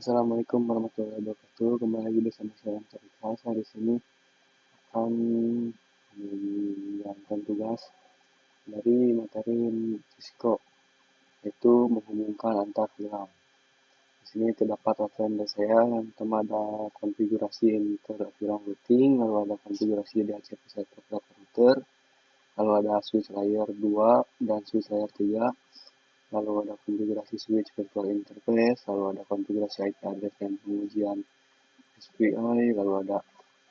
Assalamualaikum warahmatullahi wabarakatuh. Kembali lagi bersama saya Ancar Ikhlas. Saya di sini akan menjalankan tugas dari materi Cisco, yaitu menghubungkan antar film. Di sini terdapat referensi saya. Yang pertama ada konfigurasi interfilm routing, lalu ada konfigurasi DHCP setup router, lalu ada switch layer 2 dan switch layer 3, lalu ada konfigurasi switch virtual interface, lalu ada konfigurasi IP address dan pengujian SPI, lalu ada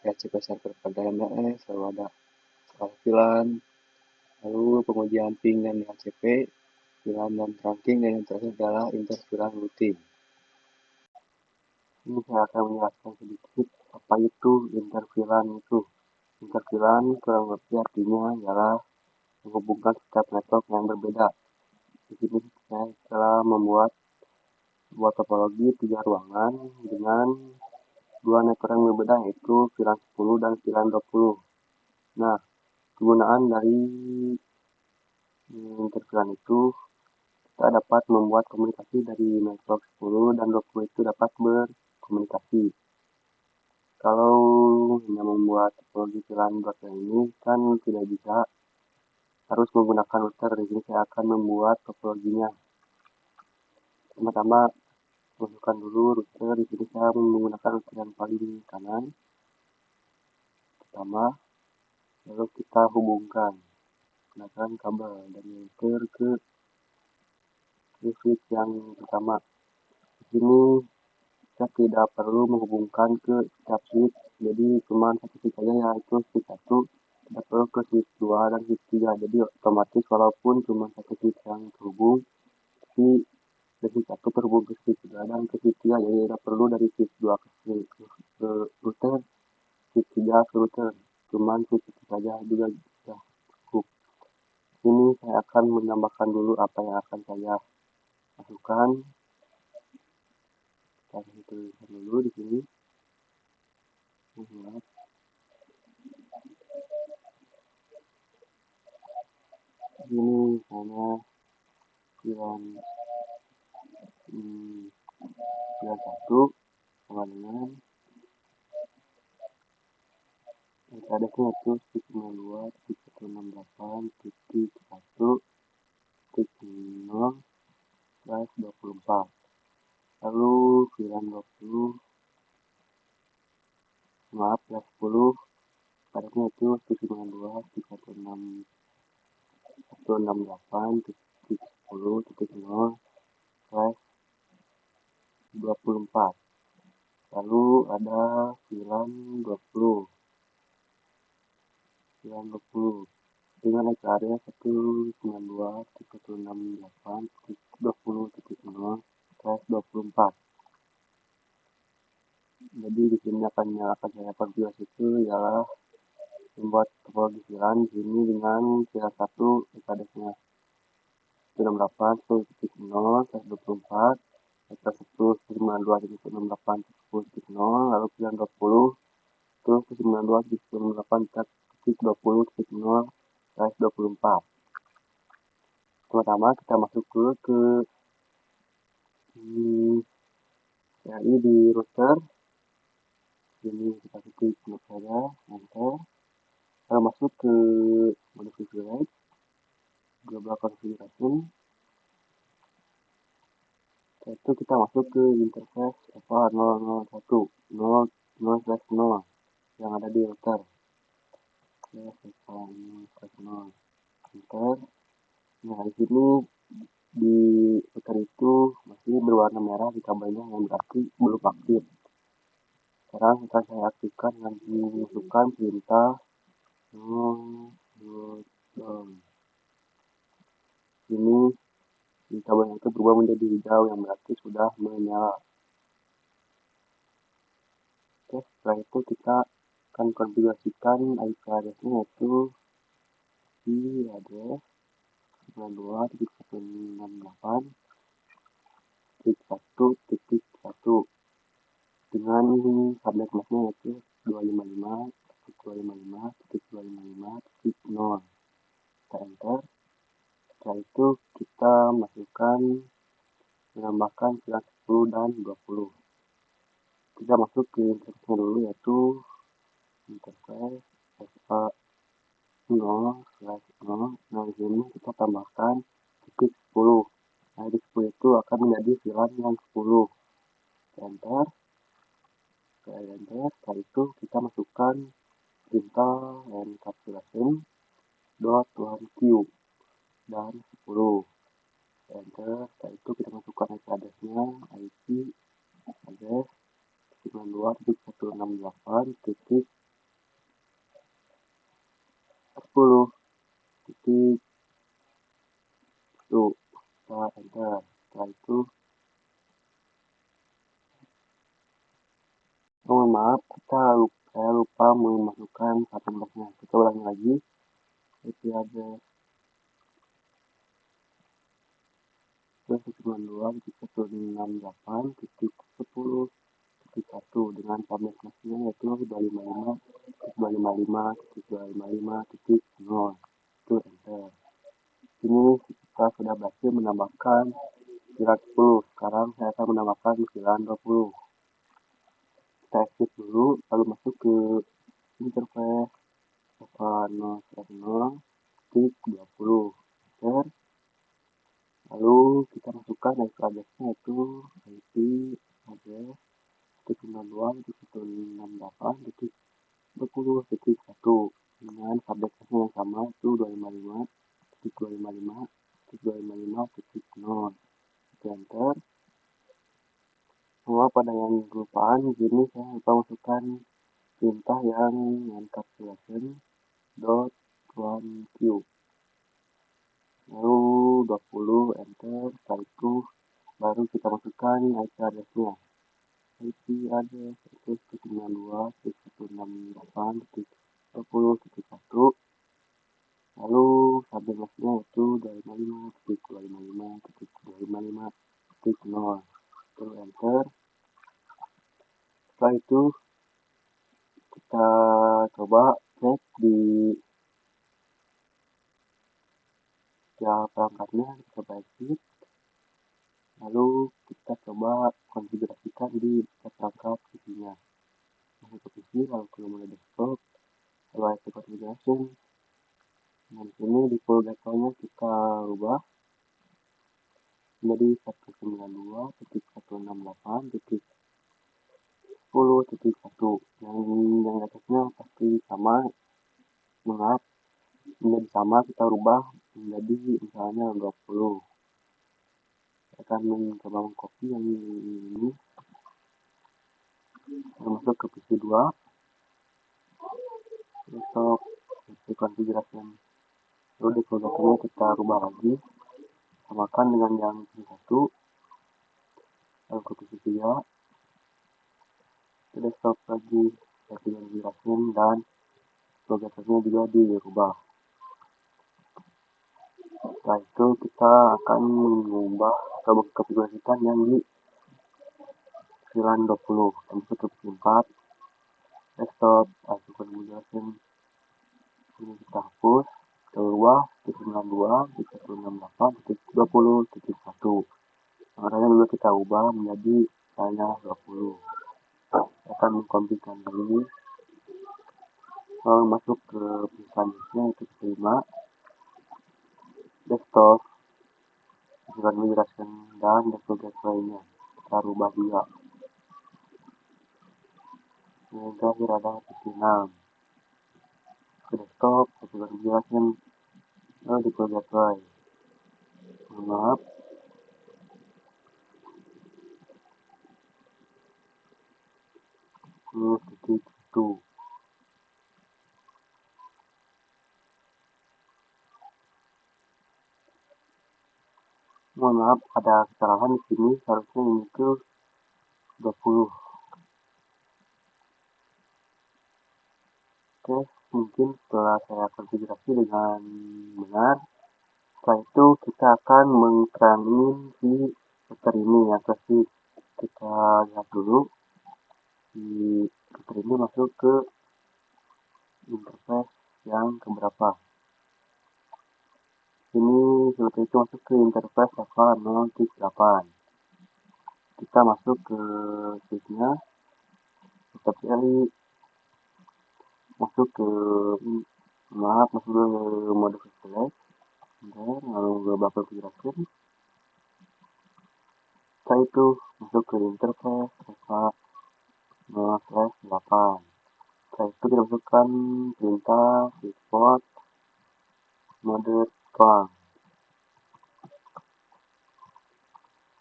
DHCP server pada MS, lalu ada soal VLAN, lalu pengujian ping dan DHCP, VLAN dan trunking, dan yang terakhir adalah inter-VLAN routing. Ini saya akan menjelaskan sedikit apa itu inter-VLAN itu. Inter-VLAN kurang lebih artinya adalah menghubungkan setiap network yang berbeda. Di sini saya telah membuat sebuah topologi 3 ruangan dengan dua network yang berbeda, yaitu VLAN 10 dan VLAN 20. Nah, kegunaan dari interferan itu, kita dapat membuat komunikasi dari network 10 dan 20 itu dapat berkomunikasi. Kalau hanya membuat topologi VLAN broadband ini kan tidak bisa, harus menggunakan router. Di sini saya akan membuat topologinya. Pertama-tama masukkan dulu router. Di sini saya menggunakan router yang paling kanan pertama, lalu kita hubungkan menggunakan kabel dari router ke switch yang pertama. Di sini kita tidak perlu menghubungkan ke setiap switch, jadi cuma satu switch saja, yaitu switch 1, tidak perlu ke switch 2 dan switch 3. Jadi otomatis walaupun cuma satu switch yang terhubung, tapi dari switch 1 terhubung ke switch 2 dan ke switch 3, jadi tidak perlu dari switch 2 ke router, switch 3 ke router, cuma switch 1 saja juga sudah cukup. Ini saya akan menambahkan dulu apa yang akan saya masukkan. Kita tuliskan dulu di sini. Ini misalnya VLAN 1 sama dengan adresnya itu 92.168.1.0/24. Lalu VLAN 20, maaf ya 10, adresnya itu 192.168.10.0/24. Lalu ada VLAN 20 dengan IP area 192.168.20.0/24. Jadi di sini akan saya konfigurasi itu ialah membuat topologi VLAN di sini dengan VLAN 1 IP address-nya 168.1.0/24, vector 192.168.10.0, lalu VLAN 20 itu 192.168.20.0/24. Pertama kita masuk ke CLI di router. Ini kita ketik saja, enter. Kita masuk ke mode privilege, global configuration. Setelah itu kita masuk ke interface 001 0/0 yang ada di router. Enter. Nah, di sini di router itu masih berwarna merah di kabelnya, yang berarti belum aktif. Sekarang akan saya aktifkan dengan memasukkan perintah ini di kabelnya itu berubah menjadi hijau, yang berarti sudah menyala. Oke, setelah itu kita akan konfigurasikan IP address-nya, yaitu di address 92.168.1.1 dengan subnet masknya yaitu 255.255.255.0. Kita enter. Setelah itu kita menambahkan VLAN 10 dan 20. kita masuk ke interface dulu, yaitu interface fa0/0. Nah, di sini kita tambahkan titik 10. Nah, di 10 itu akan menjadi VLAN yang 10. Enter. Setelah itu kita masukkan perintah encapsulation .1q dan 10. Enter. Setelah itu kita masukkan IP address-nya, IP address 92.168.10.1. Kita enter. Setelah itu, mohon maaf, saya lupa memasukkan 18-nya. Kita ulangi lagi. IP address 192.168.10.1 dengan subnet masknya yaitu 255.255.255.0. Itu enter. Ini kita sudah berhasil menambahkan VLAN 10. Sekarang saya akan menambahkan VLAN 20. Kita exit dulu, lalu masuk ke interface fa0/0.20. Enter. Lalu kita masukkan IP address-nya yaitu IP address 192.168.20.1 dengan subnet masknya yang sama itu 255.255.255.0. Enter. Semua pada yang kelupaan, di sini saya lupa masukkan perintah yang encapsulation .1q. Lalu 20, enter. Setelah itu baru kita masukkan IP address-nya. IP address 192.168.20.1. Lalu subnet masknya itu 255.255.255.0. Terus enter. Setelah itu kita coba cek di setiap perangkatnya, kita coba exit. Lalu kita coba konfigurasikan di setiap perangkat PC-nya. Masuk ke PC, lalu ke menu desktop, lalu IP configuration. Nah, di sini di full gateway-nya kita ubah menjadi 192.168.10.1. Yang atasnya pasti sama, maaf, menjadi sama, kita rubah menjadi misalnya 20. Saya akan mencoba mengcopy yang ini, masuk ke PC 2, desktop, configuration. Lalu di foldernya kita rubah lagi, samakan dengan yang PC 1, lalu ke PC 3, ke desktop lagi, configuration, dan foldernya juga dirubah. Setelah itu kita akan mengubah atau mengkonfigurasikan yang di VLAN 20. Masuk ke PC 4, desktop, IP configuration, ini kita hapus, kita ubah 192.168.20.1. Makanya dulu kita ubah menjadi misalnya 20. Kita akan mengkompikan dulu, lalu masuk ke PC selanjutnya itu PC 5, desktop, configuration, dan desktop gateway-nya kita rubah juga. Yang terakhir ada PC 6, ke desktop, configuration, lalu desktop gateway. Maaf, titik 1. Mohon maaf, ada kesalahan di sini, seharusnya ini ke 20. Oke, mungkin setelah saya konfigurasi dengan benar, setelah itu kita akan mengtransmit si router ini yang versi. Kita lihat dulu di router ini masuk ke interface yang keberapa. Ini router itu masuk ke interface fa0/8. Kita masuk ke switch-nya, sekali masuk ke mode select, dan lalu beberapa konfigurasi. Setelah itu masuk ke interface /8. Setelah itu kita masukkan perintah export mode terang.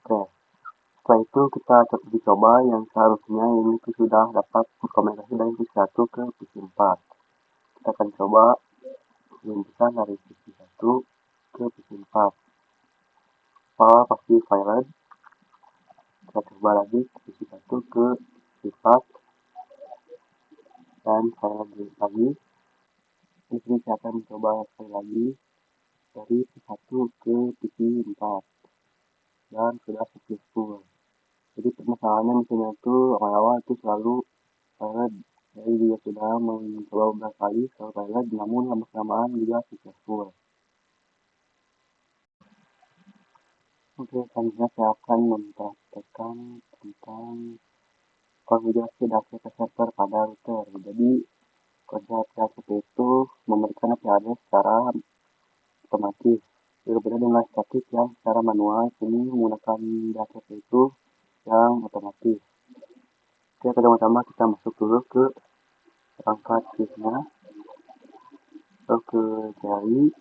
Oke, setelah itu kita uji coba yang seharusnya ini sudah dapat komunikasi dari PC 1 ke PC 4. Kita akan coba menghubungkan dari PC 1 ke PC 4. Power pasti silent. Kita coba lagi PC 1 ke PC 4 dan silent lagi. Di sini saya akan mencoba sekali lagi dari PC 1 ke PC 4 dan sudah successful. Jadi permasalahannya misalnya itu awal-awal itu selalu silent. Saya juga sudah mencoba beberapa kali selalu silent, namun lama-kelamaan juga successful. Oke, selanjutnya saya akan mempraktekkan tentang konfigurasi data server pada router. Jadi konsep DHCP itu memberikan IP address secara otomatis. Berbeda dengan statik yang secara manual, ini menggunakan DHCP itu yang otomatis. Oke, pertama-tama kita masuk dulu ke perangkat switchnya, lalu ke CLI,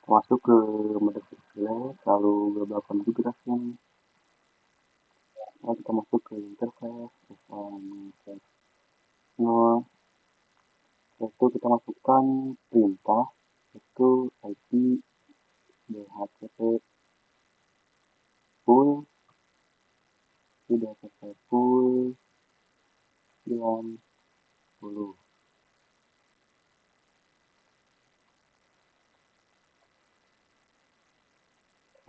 masuk ke mode select, lalu beberapa konfigurasi. Lalu kita masuk ke interface, no, itu kita masukkan perintah itu IP DHCP full, DHCP full 90.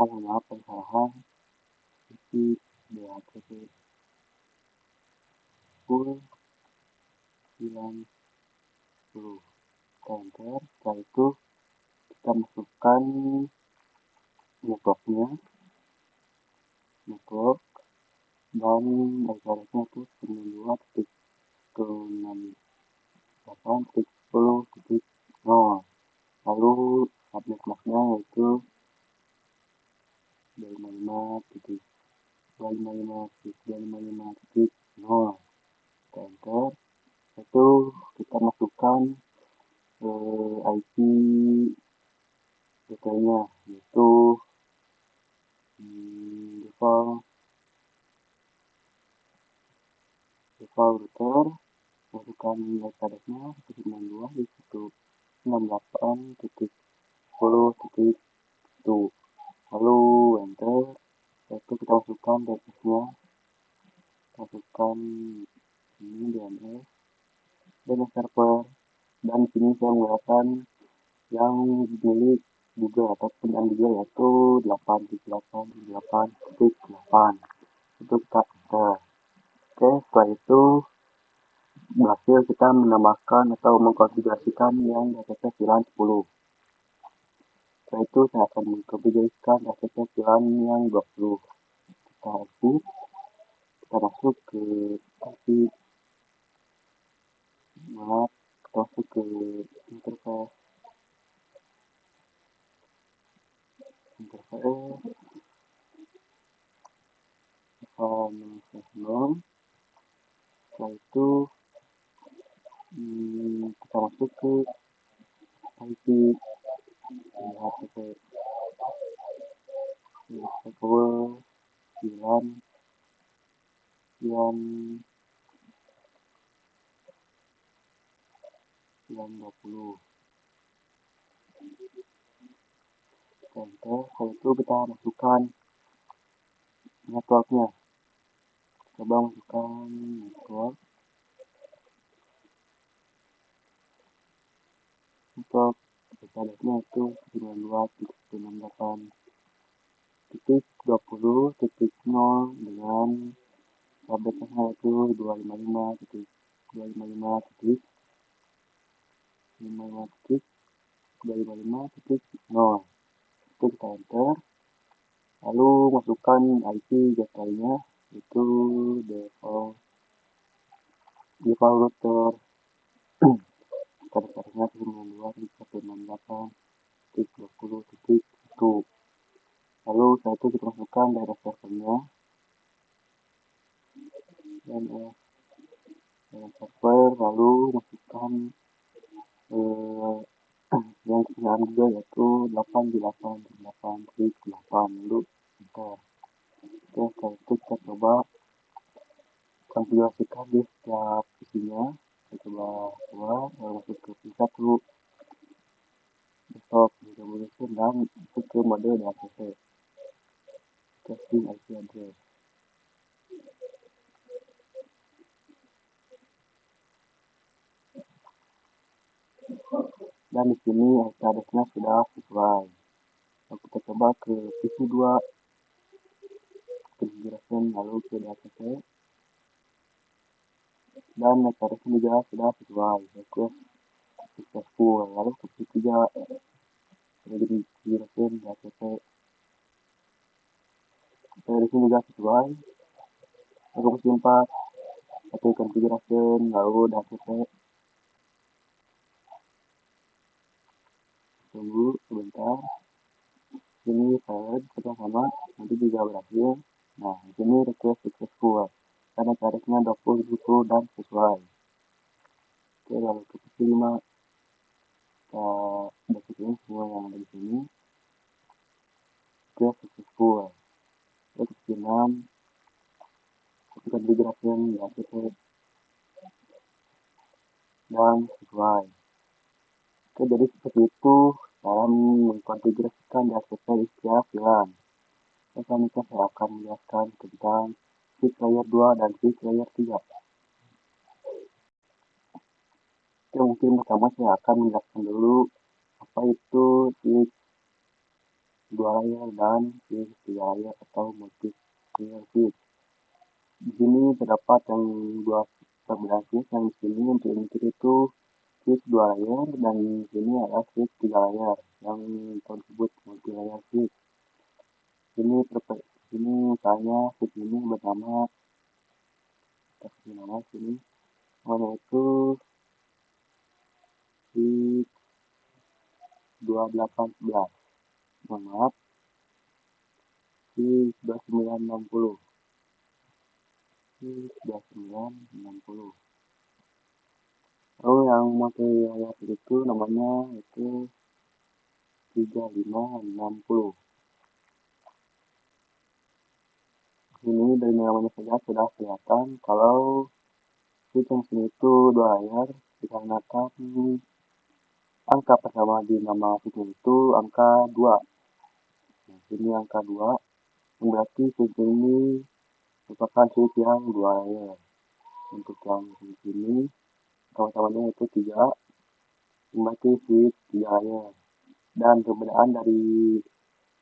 Maaf kesalahan, IP DHCP full 90. Enter. Setelah itu kita masukkan network dan address-nya itu 92.68.10.0. lalu subnet mask-nya yaitu 255.255.255.0. Enter. Itu kita masukkan IP detailnya yaitu default router, masukkan IP address-nya 192.168.10.1. lalu enter. Itu kita masukkan DNS-nya, masukkan ini DNS server, dan sini saya menggunakan yang milik Google ataupun yang Google yaitu 8.8.8.8. Itu kita enter. Oke, setelah itu berhasil kita menambahkan atau mengkonfigurasikan yang DHCP VLAN 10. Setelah itu saya akan mengkonfigurasikan DHCP VLAN yang 20. Kita exit, kita masuk ke kita masuk ke interface setelah itu kita masuk ke IP DHCP full 9.20. Enter. Setelah itu kita masukkan networknya. Coba masukkan network interface-nya itu 92.68.20.0 dengan subnetnya itu 255.255.255.0. Itu kita enter, lalu masukkan IP gateway-nya itu default Jadwal router pada 9.2.168.20.1. Lalu setelah itu kita masukkan daerah servernya dan server, lalu masukkan yang ketinggalan juga yaitu 8.8.8.8, lalu enter. Oke, setelah itu kita coba konfigurasikan di setiap isinya. Kita coba lalu masuk ke P1 desktop configuration dan masuk ke mode DHCP casing IP address. Dan di sini IP address-nya sudah sesuai. Lalu kita coba ke PC2 configuration, lalu ke DHCP dan IP address-nya juga sudah sesuai. Request successful. Lalu ke PC3 configuration DHCP, IP address-nya juga sesuai. Lalu ke PC4 IP configuration, lalu DHCP. Tunggu sebentar. Ini file kita sama nanti juga berhasil. Nah, di sini request successful karena tarifnya 20 dan sesuai. Oke, lalu ke PC5 kita deketin semua yang ada di sini. Request successful. Lalu ke PC6 kita configuration DHCP dan sesuai. Oke, jadi seperti itu dalam mengkonfigurasikan DHCP di setiap VLAN. Selanjutnya saya akan menjelaskan tentang switch layer 2 dan switch layer 3. Oke, mungkin pertama saya akan menjelaskan dulu apa itu switch 2 layer dan switch 3 layer atau multi layer switch. Di sini terdapat yang dua perbedaan switch. Yang di sini untuk itu switch 2 layer dan di sini adalah switch 3 layer yang disebut multi layer switch. Ini misalnya switch ini bernama sini namanya itu switch 2811. Mohon maaf, switch 2960. Switch 2960. Lalu yang multi layer itu namanya itu 3560. Ini dari namanya saja sudah kelihatan kalau switch yang sini itu 2 layer dikarenakan angka pertama di nama switch itu angka 2. Nah, sini angka 2 berarti switch ini merupakan switch yang 2 layer. Untuk yang di sini sama-samanya itu 3, berarti switch 3 layer. Dan perbedaan dari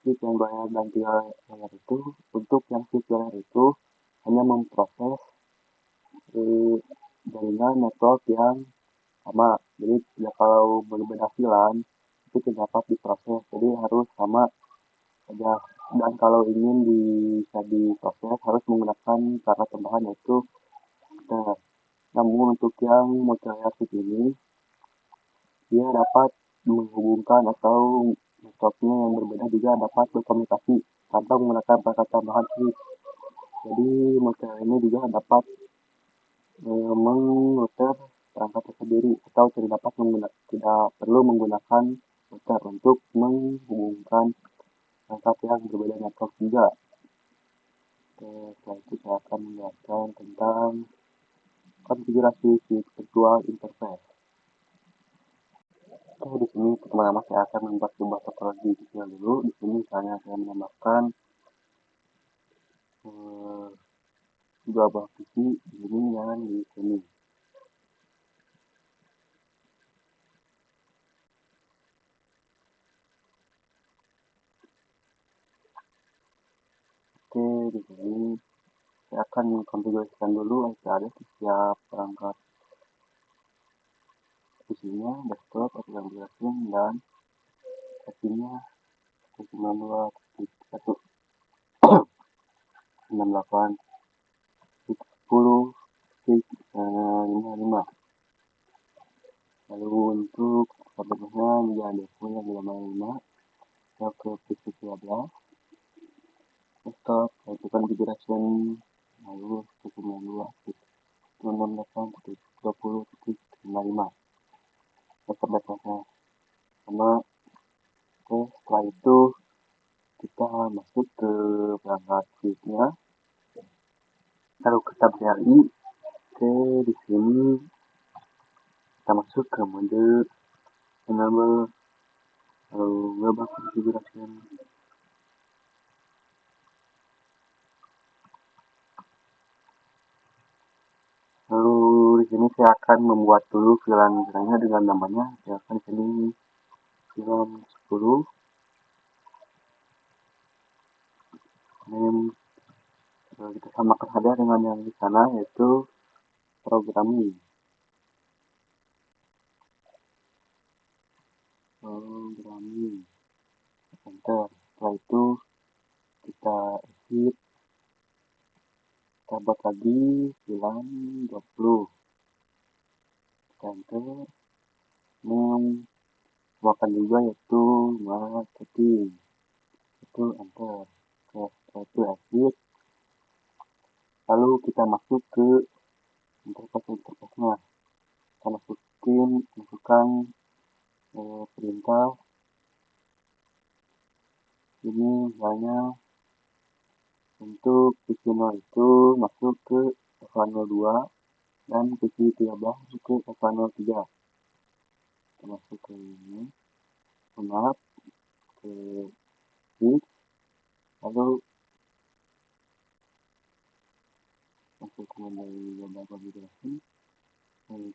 switch yang 2 layer dan 3 layer itu, untuk yang switch 2 layer itu hanya memproses jaringan network yang sama. Jadi ya, kalau berbeda VLAN itu tidak dapat diproses, jadi harus sama saja. Dan kalau ingin bisa diproses harus menggunakan cara tambahan yaitu router. Namun untuk yang multi-layer switch ini dia dapat menghubungkan atau networknya yang berbeda juga dapat berkomunikasi tanpa menggunakan perangkat tambahan switch. Jadi multi-layer ini juga dapat mengrouter perangkat tersendiri atau tidak perlu menggunakan router untuk menghubungkan perangkat yang berbeda network juga. Setelah itu saya akan menjelaskan tentang konfigurasi switch virtual interface. Oke, di sini pertama-tama saya akan membuat sebuah topologi kecil dulu. Di sini misalnya saya menambahkan dua buah PC di sini dan di sini. Oke, di sini saya akan mengkonfigurasikan dulu IP address di setiap perangkat PC-nya, desktop, application, dan IP-nya 192.168.10.1. 5. Lalu untuk selanjutnya menjadi default yang 5, kita ke PC 13, stop, lakukan configuration, lalu 192.168.20.55 dapat datanya sama. Setelah itu kita masuk ke perangkat switchnya, lalu kita beralih ke di sini, kita masuk ke mode enable, lalu global configuration, lalu di sini saya akan membuat dulu VLAN-nya dengan namanya, saya akan di sini VLAN 10 name, kita samakan saja dengan yang di sana, yaitu programming. Enter. Setelah itu kita exit, kita buat lagi VLAN 20, kita enter, name samakan juga yaitu marketing, itu enter. Setelah itu exit, lalu kita masuk ke interface-nya, kita masukkan perintah ini misalnya untuk PC0 itu masuk ke F02 dan PC13 masuk ke F03. Kita masuk ke ini, maaf, ke switch, lalu masuk ke mode configuration,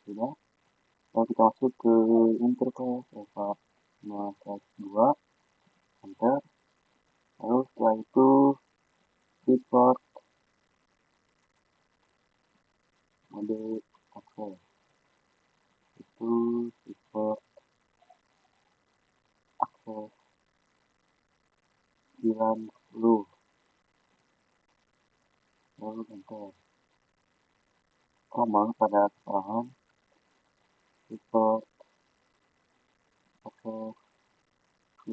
sudah. Lalu kita masuk ke interface F02, enter. Lalu setelah itu report mode akses, itu report akses 90, lalu enter. Sama pada kesalahan report akses 10,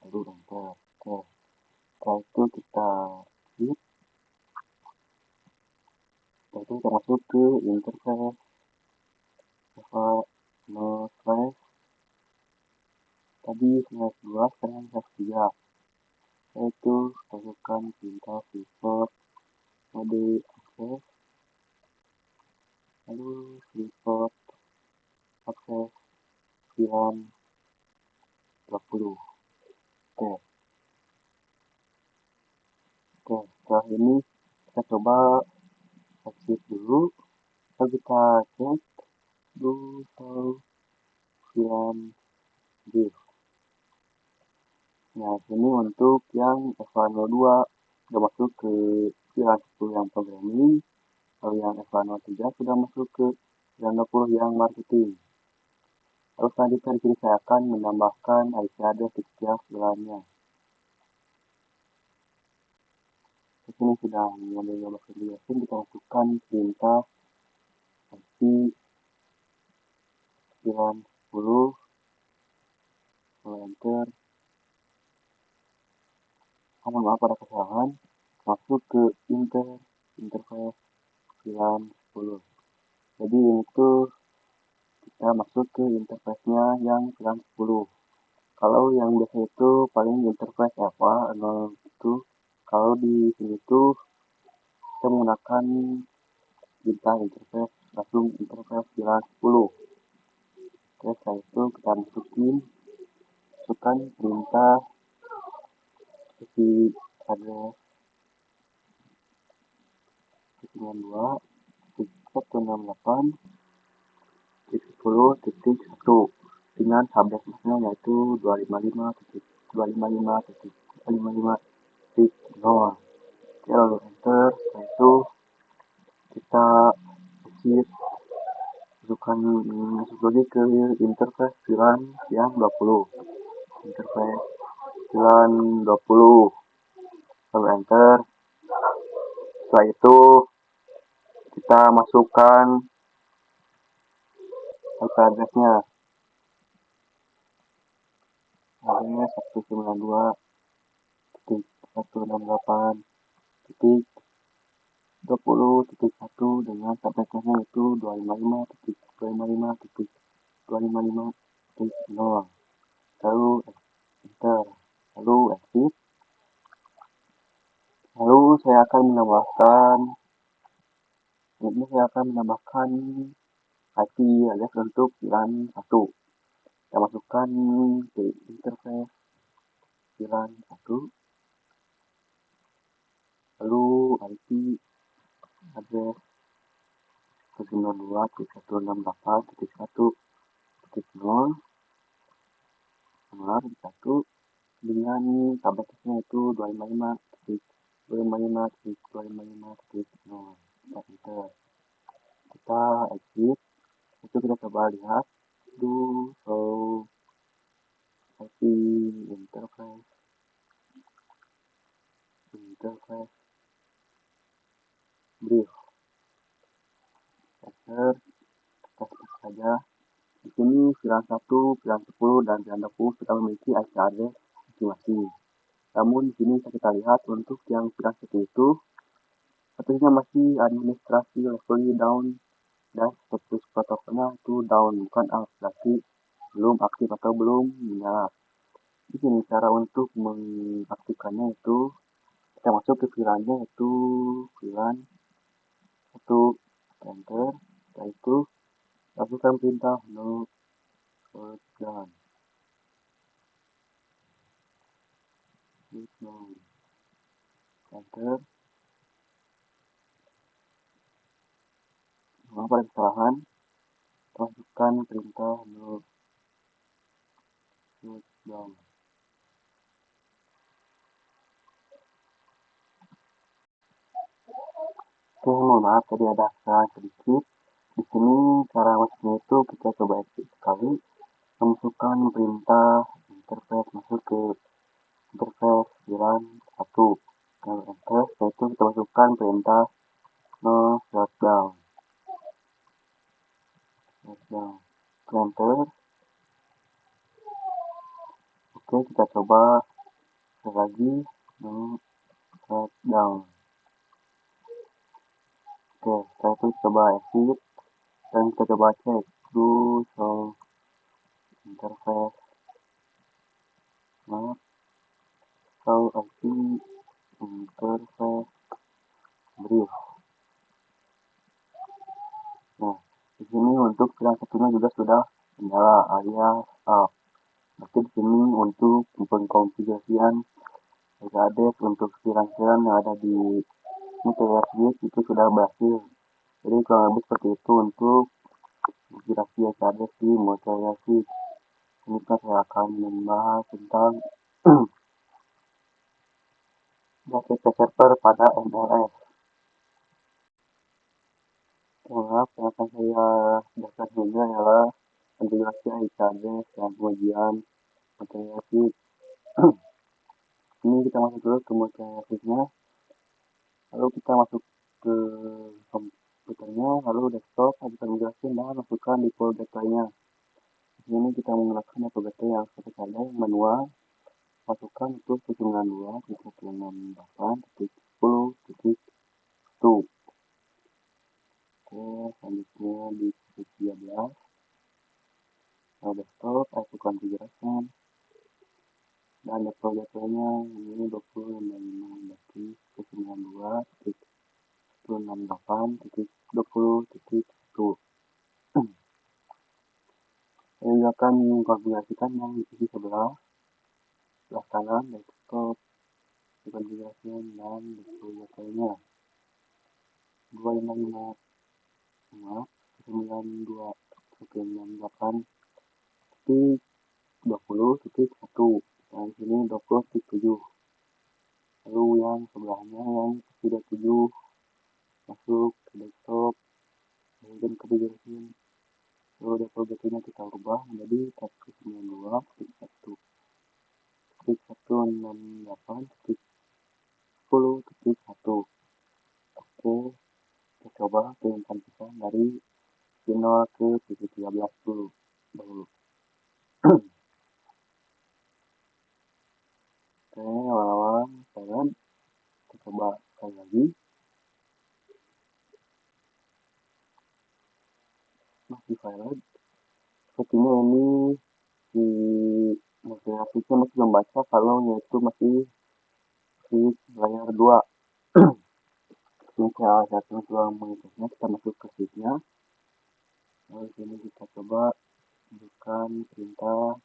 lalu enter. Oke, setelah itu kita hit, setelah itu kita masuk ke interface slash tadi slash 2, sekarang slash 3, yaitu masukkan perintah report mode akses, lalu report akses 20. Oke, setelah ini kita coba exit dulu, lalu kita cek dulu VLAN disk. Nah, ini untuk yang F02 sudah masuk ke VLAN 10 yang programming, lalu yang F03 sudah masuk ke VLAN 20 yang marketing. Lalu selanjutnya di sini saya akan menambahkan IP address di setiap VLAN-nya. Di sini sudah mulai configuration, kita masukkan perintah IP VLAN 10, enter. Maaf pada kesalahan, masuk ke interface VLAN 10. Jadi itu kita masuk ke interface-nya yang VLAN 10. Kalau yang biasa itu paling interface apa, itu. Kalau di sini itu kita menggunakan bintang interface, langsung interface VLAN 10. Oke, setelah itu kita masukkan perintah isi address 2.168.10.1 dengan subnetnya yaitu 255.255.55.0. Oke, lalu enter. Setelah itu kita exit, masuk lagi ke interface VLAN yang 20, interface VLAN 20, lalu enter. Setelah itu kita kita masukkan IP address-nya. Adanya 192.168.20.1 dengan subnetnya itu 255.255.255.0. Lalu enter, lalu exit. Lalu saya akan menambahkan IP alias untuk VLAN 1. Kita masukkan ke interface VLAN 1, lalu IP address 192.168.1.0 dengan subnetnya itu 255.255.255.0. Kita enter, kita exit. Itu kita coba lihat do show IP interface brief. Enter, kita start saja. Di sini VLAN 1, VLAN 10 dan VLAN 20 sudah memiliki IP address masing-masing. Namun di sini bisa kita lihat untuk yang VLAN 1 itu statusnya masih administrasi levelnya down dan status protokolnya itu down, bukan up, berarti belum aktif atau belum menyala. Di sini cara untuk mengaktifkannya itu kita masuk ke VLAN-nya itu VLAN 1, enter. Setelah itu lakukan perintah no shutdown. Enter. Mengapa ada kesalahan? Masukkan perintah no shutdown. Oke, mohon maaf tadi ada kesalahan sedikit. Di sini cara masuknya itu kita coba exit sekali. Masukkan perintah interface masuk ke interface VLAN 1. Kalau enter, setelah itu kita masukkan perintah no shutdown. Enter. Oke, kita coba lagi no shutdown. Oke, setelah itu coba exit dan kita coba cek do show interface map show IP interface brief. Nah, di sini untuk VLAN satunya juga sudah menyala alias up. Berarti di sini untuk pengkonfigurasian address untuk VLAN yang ada di TLS itu sudah berhasil. Jadi kurang lebih seperti itu untuk konfigurasi address di Mozilla Switch. Ini saya akan membahas tentang DHCP server pada MLS. Maaf, yang akan saya jelaskan juga adalah konfigurasi IP address dan pengujian Mozilla Switch. Ini kita masuk dulu ke Mozilla Switch-nya. Lalu kita masuk ke komputernya, lalu desktop, kita menjelaskan dan masukkan di folder gateway-nya. Di sini kita menggunakan folder gateway yang seperti ada manual. Masukkan itu 192.168.10.1. Oke, selanjutnya di 13. Lalu desktop, itu configuration. Dan folder gateway-nya ini 20.65 berarti 192.168.20.1. Saya akan mengkonfigurasikan yang di sisi sebelah kanan desktop konfigurasian dan deploy-nya 255 92.168 titik 20.1 dan sini 20.7. Lalu yang sebelahnya yang tidak 7 masuk ke desktop dan konfigurasian. Lalu deploy-nya kita ubah menjadi 192.168.10.1. Oke, kita coba kirimkan pesan dari P0 ke P13 dulu dahulu. Oke, awal-awal jalan kita coba sekali lagi. Masih valid. Sepertinya ini di multitasking masih membaca kalau yaitu masih di layar 2. Ini cara satu dua monitornya, kita masuk ke sheetnya. Lalu sini kita coba bukan perintah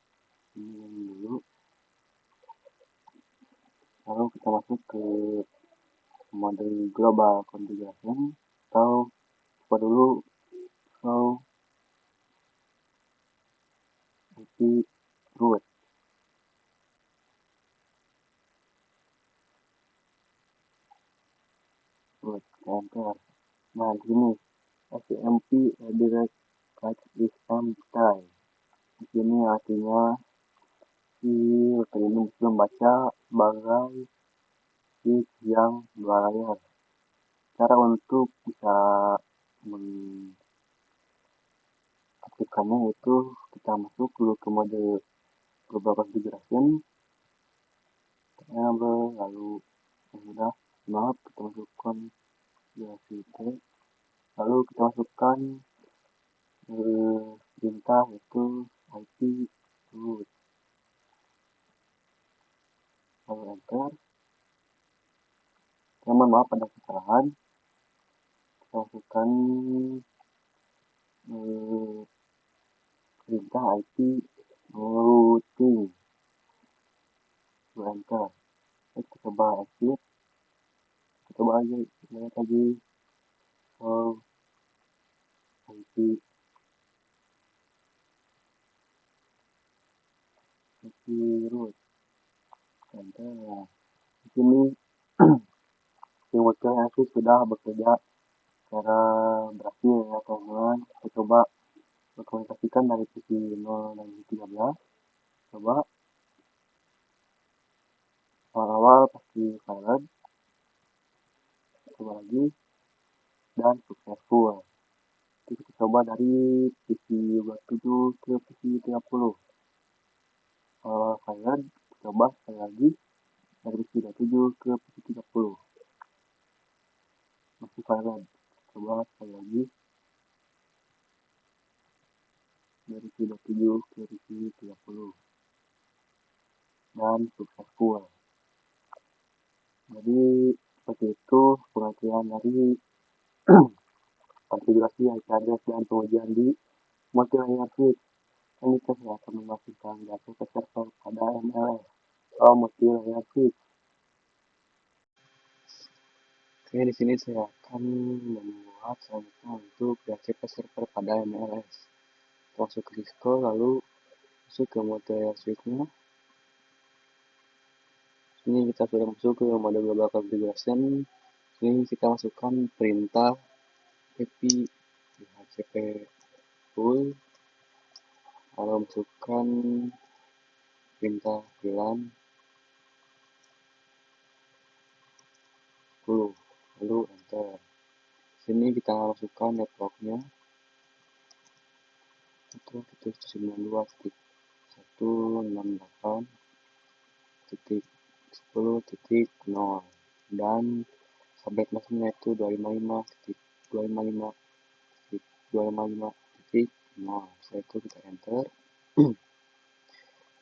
ini dulu. Lalu kita masuk ke mode global configuration atau coba dulu show IP root. Enter. Nah, di sini SMP direct catch is empty. Di sini artinya si router ini bisa membaca sebagai sheet yang dua layar. Cara untuk bisa mengaktifkannya itu kita masuk dulu ke mode global configuration, enable, lalu sudah map kita masukkan DHCP, lalu kita masukkan perintah yaitu IP root, lalu enter. Mohon maaf ada kesalahan, kita masukkan perintah IP routing, lalu enter. Kita coba exit, kita coba lagi lihat lagi IP root, enter. Nah, di sini tim worker Asus sudah bekerja secara berhasil ya teman-teman. Kita coba berkomunikasikan dari sisi 0 dan 13. Coba awal-awal pasti valid, coba lagi, dan successful. Kita coba dari sisi 27 ke sisi 30. Awal valid, coba sekali lagi dari sisi 27 ke sisi 30. Masih valid, coba sekali lagi dari sisi 27 ke sisi 30. Dan successful. Jadi seperti itu pengertian dari konfigurasi IP address dan pengujian di multi-layer switch. Selanjutnya saya akan memastikan data ke server pada MLS atau multi-layer switch. Oke, di sini saya akan membuat selanjutnya untuk DHCP server pada MLS. Masuk ke Cisco, lalu masuk ke multi-layer switch-nya. Ini kita sudah masuk ke mode global configuration. Ini kita masukkan perintah IP DHCP full, lalu masukkan perintah VLAN 10, lalu enter. Sini kita masukkan networknya itu 192.168.10.0 dan subnet masknya itu 255.255.255.0. Setelah itu kita enter.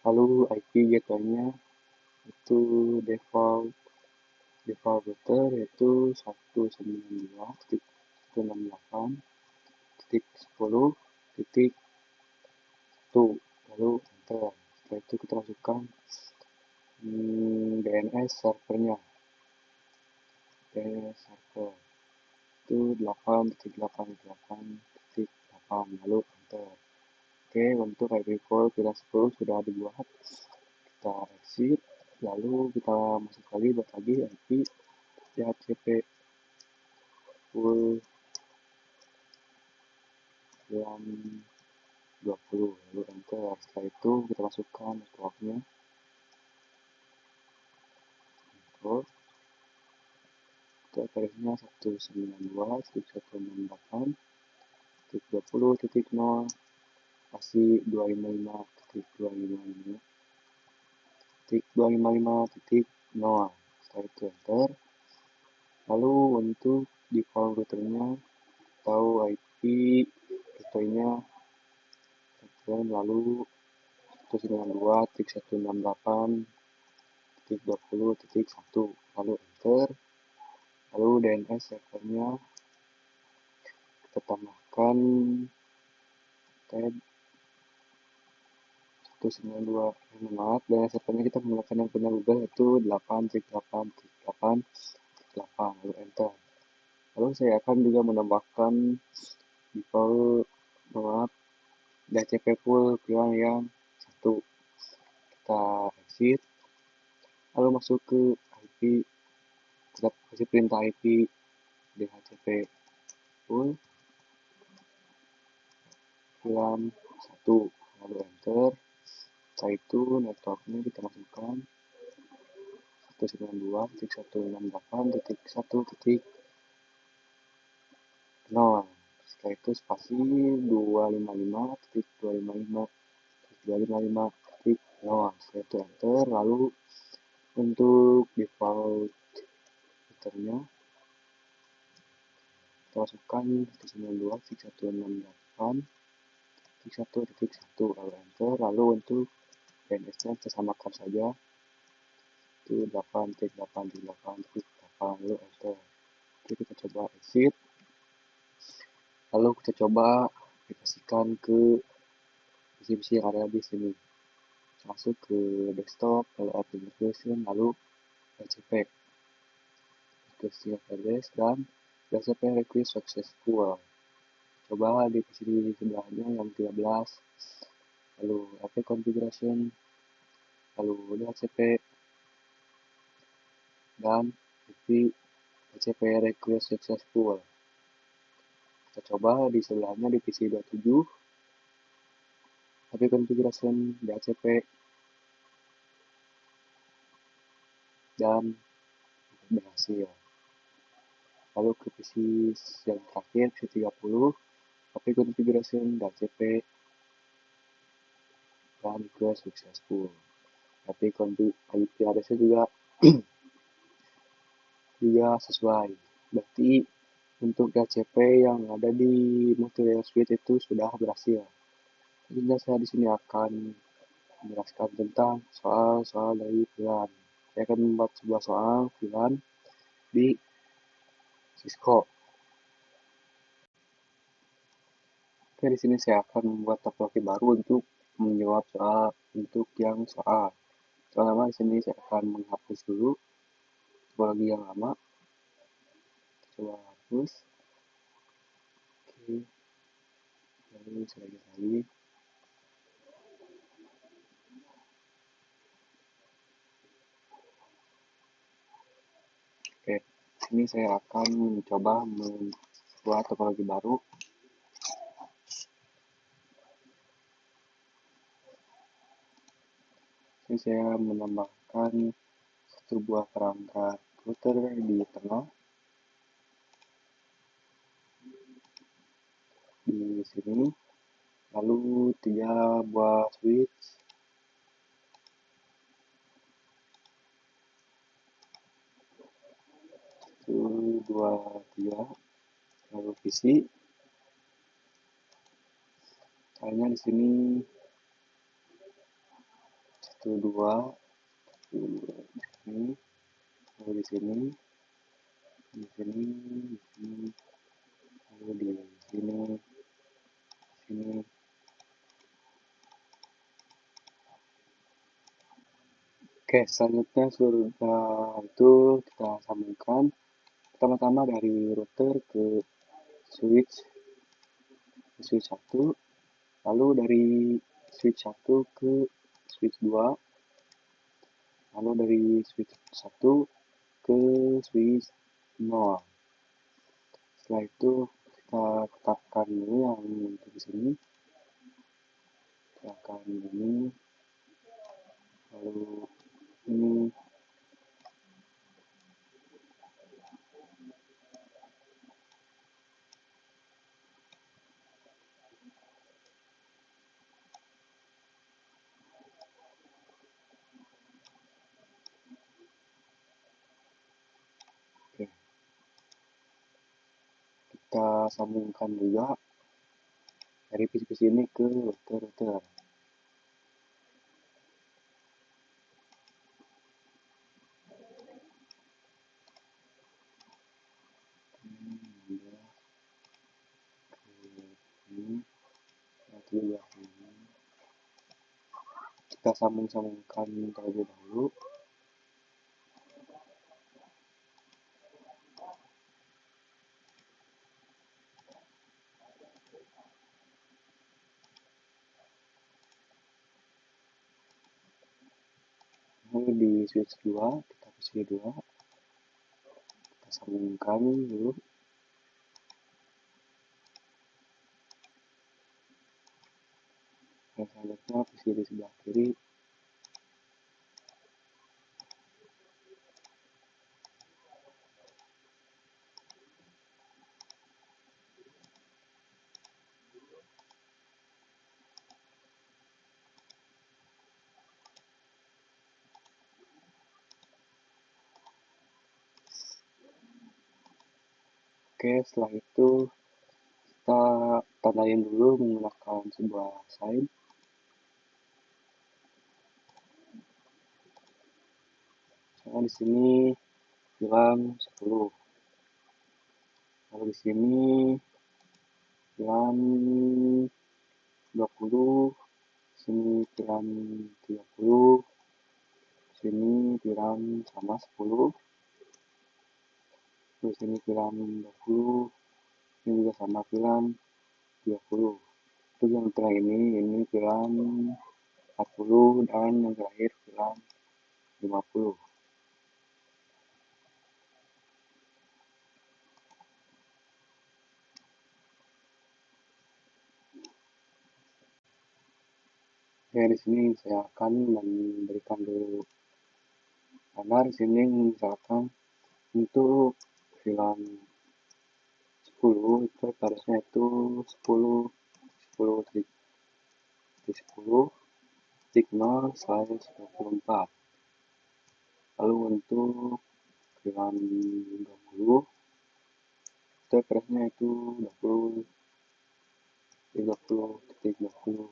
Lalu IP gateway-nya itu default router yaitu 192.168.10.1, lalu enter. Setelah itu kita masukkan DNS servernya, DNS server itu 8.8.8.8, lalu enter. Oke, untuk IP port kita 10 sudah dibuat. Kita exit, lalu kita masuk lagi buat lagi IP DHCP full yang 20, lalu enter. Setelah itu kita masukkan networknya, kita addressnya 192.168.20.0 masih 255.255.255.0. Setelah itu enter. Lalu untuk default routernya atau IP gateway-nya, lalu 192.168.20.1, lalu enter. Lalu DNS servernya kita tambahkan tab 192. Maaf, DNS servernya kita menggunakan yang punya Google, yaitu 8.8.8.8, lalu enter. Lalu saya akan juga menambahkan default DHCP pool VLAN yang 1. Kita exit, lalu masuk ke IP, kita kasih perintah IP DHCP pool VLAN 1, lalu enter. Setelah itu networknya kita masukkan 192.168.1.0. Setelah itu spasi 255.255.255.0. Setelah itu enter. Lalu untuk default routernya kita masukkan 192.168.1.1, lalu enter. Lalu untuk DNS-nya kita samakan saja, itu 8.8.8.8, lalu enter. Oke, kita coba exit. Lalu kita coba aplikasikan ke PC yang ada di sini. Masuk ke desktop, lalu application, lalu DHCP address dan DHCP request successful. Coba di PC sebelahnya yang 13, lalu AP configuration, lalu DHCP dan IP DHCP request successful. Kita coba di sebelahnya di PC 27, AP configuration, DHCP dan berhasil. Lalu ke PC yang terakhir, PC 30, AP configuration, DHCP dan request successful. Tapi IP address-nya juga sesuai. Berarti untuk DHCP yang ada di multi-layer switch itu sudah berhasil. Jadi saya di sini akan menjelaskan tentang soal-soal dari VLAN. Saya akan membuat sebuah soal VLAN di Cisco. Oke, di sini saya akan membuat topologi baru untuk menjawab soal untuk yang soal. Soal lama di sini saya akan menghapus dulu topologi yang lama. Coba hapus. Oke. Lalu saya lagi. Oke, sini saya akan mencoba membuat topologi baru. Ini saya menambahkan satu buah perangkat router di tengah. Di sini. Lalu 3 buah switch. 1, 2, 3. Lalu PC. Caranya di sini 1, 2. Di sini. Lalu di sini. Di sini. Di sini. Lalu di sini. Sini. Oke, selanjutnya sudah itu kita sambungkan pertama-tama dari router ke switch 1, lalu dari switch 1 ke switch 2, lalu dari switch 1 ke switch 0. Setelah itu kita tetapkan ini yang untuk di sini, tetapkan ini, lalu ini, kita sambungkan juga dari PC ini ke router. Kita sambungkan terlebih dahulu. Lalu di switch 2 kita PC 2, kita sambungkan dulu. Dan selanjutnya PC di sebelah kiri. Oke, setelah itu kita tandain dulu menggunakan sebuah sign. Misalnya di sini bilang 10. Lalu di sini bilang 20, sini bilang 30, sini bilang sama 10, terus sini bilang 20, ini juga sama bilang 30. Terus yang terakhir ini bilang 40 dan yang terakhir bilang 50. Ya, di sini saya akan memberikan dulu karena di sini misalkan untuk bilang 10 itu harusnya itu 10 10 titik 10 titik 0 slash 24. Lalu untuk bilang 20 itu harusnya itu 20 titik 20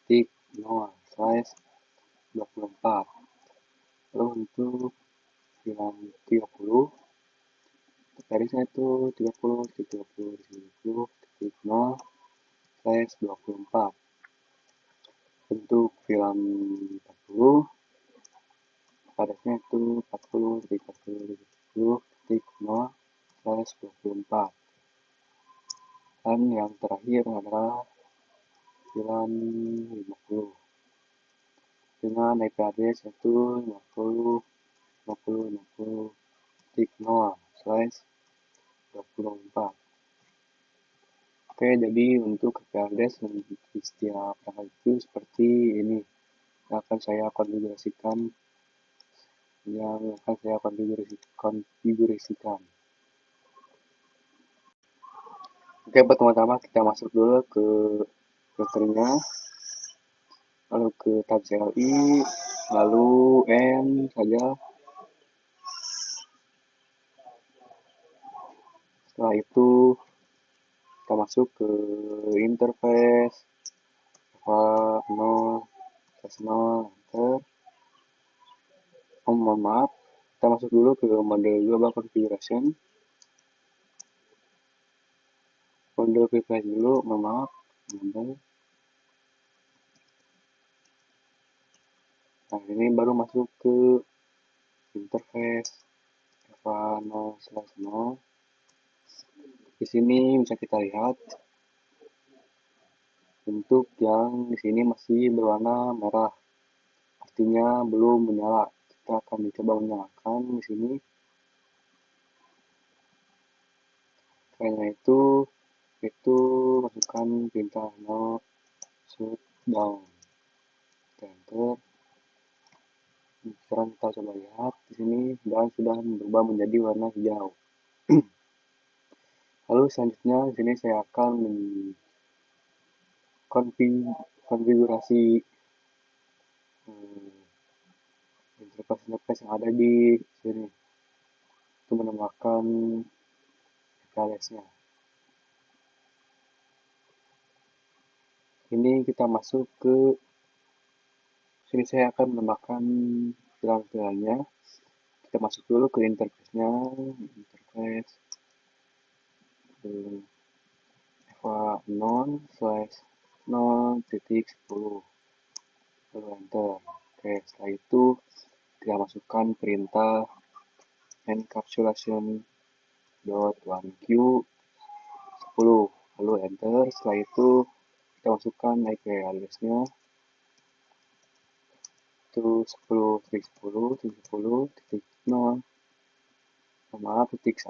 titik 0 slash 24. Lalu untuk bilang 30 garisnya itu 30 titik 30 titik 0 slash 24. Untuk film 40 garisnya itu 40 titik 40 titik 0 slash 24. Dan yang terakhir adalah film 50 dengan IP address itu 50 50 50 titik 0 slash 24. Oke, jadi untuk IP address di setiap perangkat itu seperti ini yang akan saya konfigurasikan. Oke, pertama-tama kita masuk dulu ke routernya, lalu ke tab CLI, lalu N saja. Setelah itu kita masuk ke interface Java 0/0 enter. Mohon maaf, kita masuk dulu ke mode global configuration. Mode configuration dulu, mohon maaf. Nah, ini baru masuk ke interface Java 0/0. Di sini bisa kita lihat untuk yang di sini masih berwarna merah, artinya belum menyala. Kita akan mencoba menyalakan di sini. Karena itu masukkan perintah no shutdown. Enter. Sekarang kita coba lihat di sini dan sudah berubah menjadi warna hijau. Lalu selanjutnya di sini saya akan konfigurasi interface yang ada di sini untuk menambahkan device-nya. Ini kita masuk ke sini, saya akan menambahkan filan-filannya. Kita masuk dulu ke interface-nya, interface eva 0/0.10, lalu enter. Oke, setelah itu kita masukkan perintah encapsulation .1q 10, lalu enter. Setelah itu kita masukkan IP address-nya itu 10.10.10.0, maaf, titik 1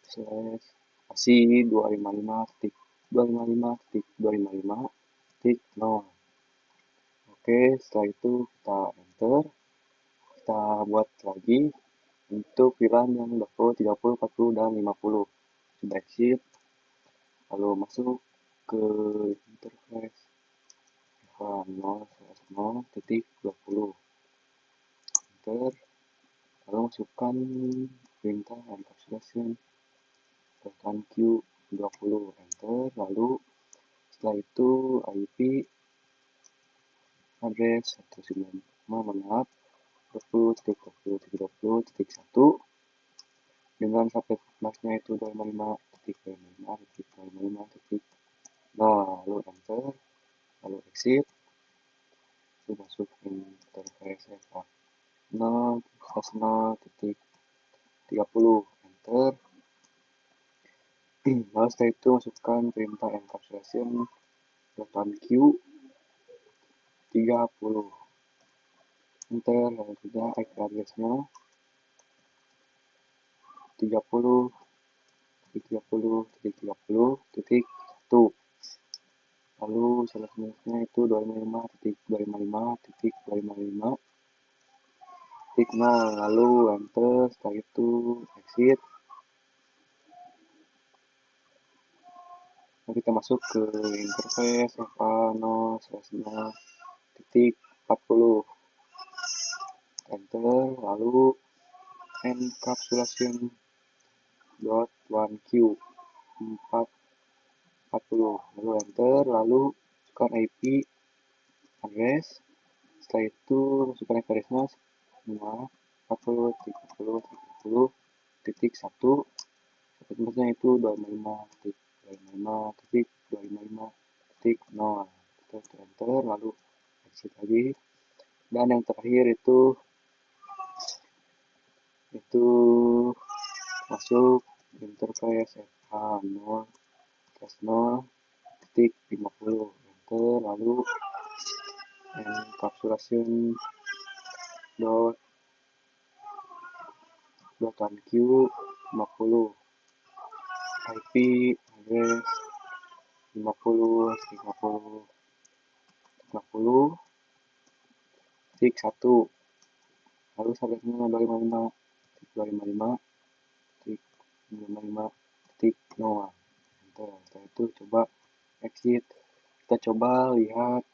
slash masih 255.255.255.0. Oke, setelah itu kita enter. Kita buat lagi untuk VLAN yang 20, 30, 40, dan 50. Sudah exit, lalu masuk ke interface VLAN 0/0.20. Enter, lalu masukkan perintah encapsulation .1q20, enter. Lalu setelah itu IP address 195, maaf, 20.20.20.1 dengan subnet masnya itu 255.255.255.0, lalu enter, lalu exit, lalu masuk interface eva 0/0.30, enter. Lalu setelah itu masukkan perintah encapsulation .q30, enter. Lalu juga IP address-nya 30.30.30.1, lalu selanjutnya itu 255.255.255.0, lalu enter. Setelah itu exit. Nah, kita masuk ke interface eva 0/0.40, enter. Lalu encapsulation .1q 40, lalu enter. Lalu masukkan IP address. Setelah itu masukkan IP address-nya 40.30.30.1, subnetnya itu 255.255.255.0. Kita enter, lalu exit lagi. Dan yang terakhir itu masuk interface eva 0/0.50, enter. Lalu encapsulation .1q50, IP address 50.50.50.1, lalu subnetnya 255.255.0, enter. Setelah itu coba exit. Kita coba lihat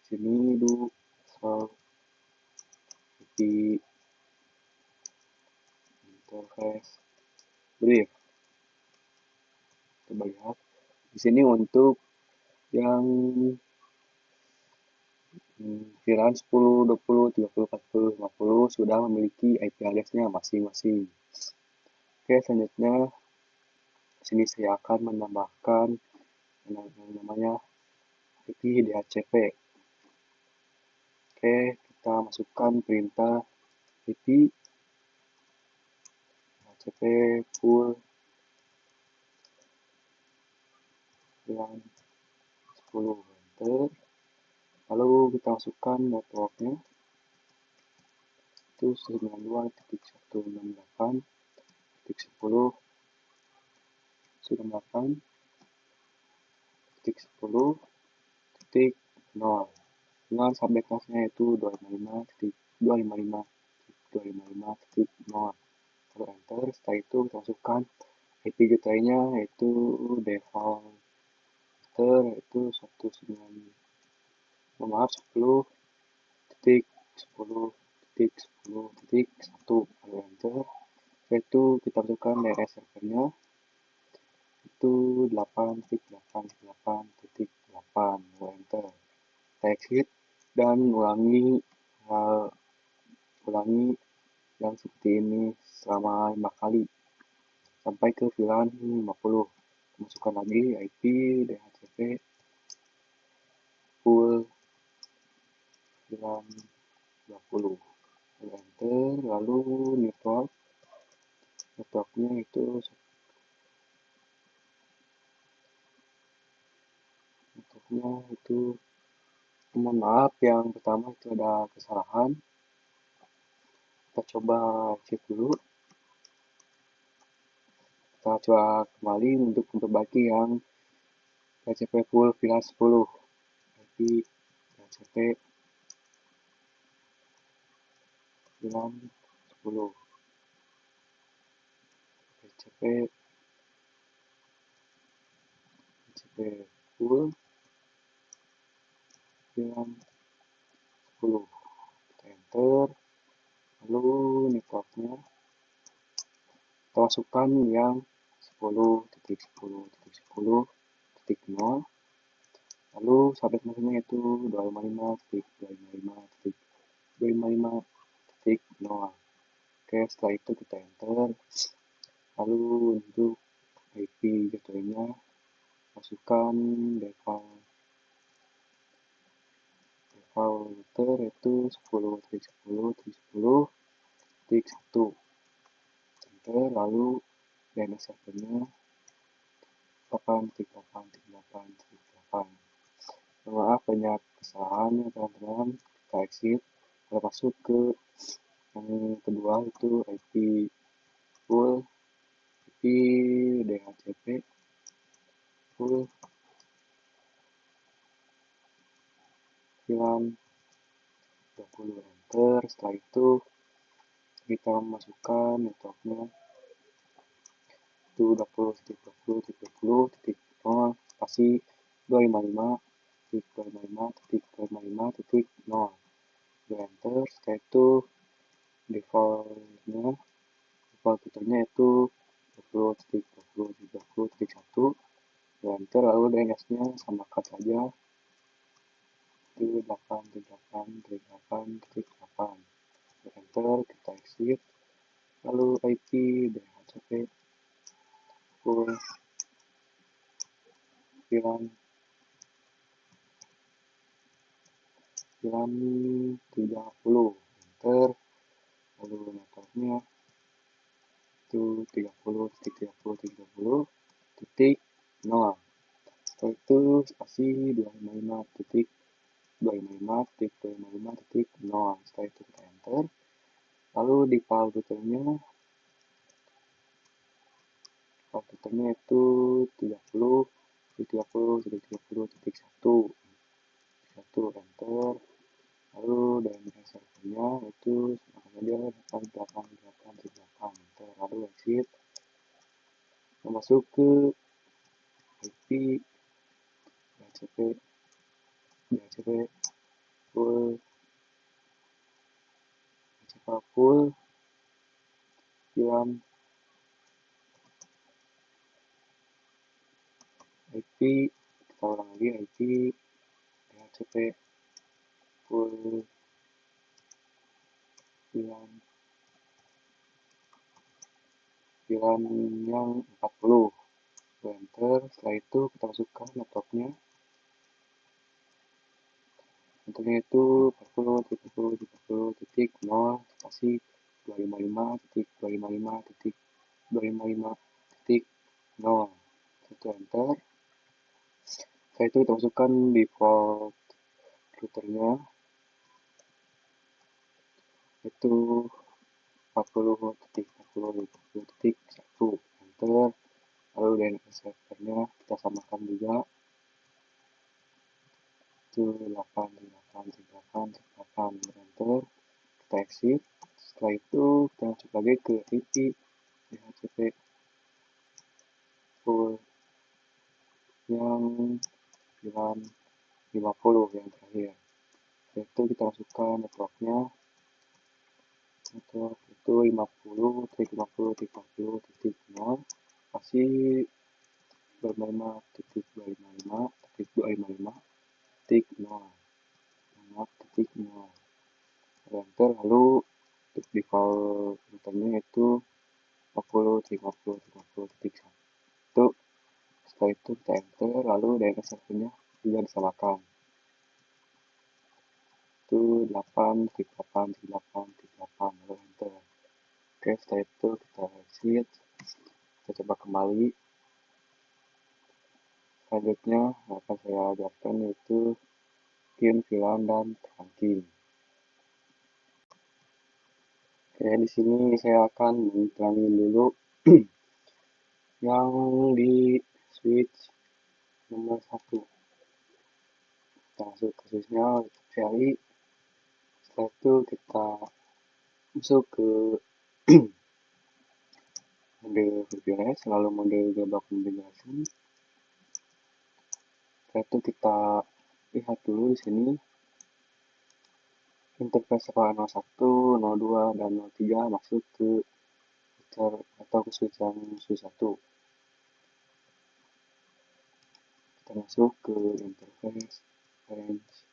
sini dulu di interface brief. Coba lihat di sini untuk yang VLAN 10, 20, 30, 40, 50 sudah memiliki IP address-nya masing-masing. Oke, selanjutnya sini saya akan menambahkan yang namanya IP DHCP. Oke, kita masukkan perintah IP DHCP full VLAN 10, enter. Lalu kita masukkan networknya itu 92.168.10.10.0 dengan subnet masnya itu 255.255.255.0, lalu enter. Setelah itu kita masukkan IP gateway-nya yaitu default yaitu 10.10.10.1, lalu enter. Setelah itu kita masukkan DNS servernya itu 8.8.8.8. 8, enter. Kita exit dan ulangi yang seperti ini selama 5 kali sampai ke VLAN 50. Masukkan lagi IP, DHCP, full VLAN 20. Enter, lalu networknya itu mohon maaf, yang pertama itu ada kesalahan. Kita coba cek dulu. Kita coba kembali untuk memperbaiki yang DHCP full VLAN 10. IP DHCP VLAN 10. DHCP full VLAN 10. Kita enter. Lalu networknya kita masukkan yang 10.10.10.0, lalu subnet masknya itu 255.255.255.0. Oke, setelah itu kita enter. Lalu untuk IP gateway-nya masukkan default router itu 10.10.10.1. Enter, lalu DNS servernya 8.8.8.8. Maaf, banyak kesalahan ya teman-teman. Kita exit, kita masuk ke yang kedua itu IP full, IP DHCP full VLAN 20. Enter. Setelah itu kita masukkan networknya itu 20.20.20.0 spasi 255.255.255.0. Enter. Setelah itu defaultnya itu 20.20.20.1. Enter, lalu DNS-nya samakan saja itu 8.8.8.8. Enter, kita exit, lalu IP DHCP full VLAN 30. Enter, lalu networknya itu 30.30.30.0. Setelah itu spasi 255.255.255.0. Setelah itu kita enter. Lalu di file routernya itu 30.30.30.1. Enter. Lalu DNS servernya itu sama dia 8.8.8.8. Enter. Lalu exit, masuk ke IP DHCP full VLAN IP, kita ulang lagi IP DHCP full VLAN yang 40. Enter. Setelah itu kita masukkan networknya itu 40.30.30.0 spasi 255.255.255.0. Itu enter. Setelah itu kita masukkan default routernya itu 40.40.1. Enter. Lalu DNS servernya kita samakan juga itu 8.8.8.8. Enter. Kita exit. Setelah itu kita masuk lagi ke IP DHCP full yang VLAN 50 yang terakhir. Setelah itu kita masukkan networknya network itu 50.50.50.0 masih 255.255.0, enter, lalu untuk default metodenya itu 50.50.50.1. Setelah itu kita enter, lalu DNS servernya juga disamakan, itu 8.8.8.8, lalu enter. Oke, setelah itu kita exit, kita coba kembali. Selanjutnya akan saya ajarkan yaitu pin, VLAN, dan trunking. Oke, di sini saya akan menerangin dulu yang di switch nomor 1. Kita masuk ke switchnya, cari. Setelah itu kita masuk ke mode VPS, lalu mode global configuration. Setelah itu kita lihat dulu di sini interface 01, 02, dan 03 masuk ke router atau ke switch yang switch 1. Kita masuk ke interface range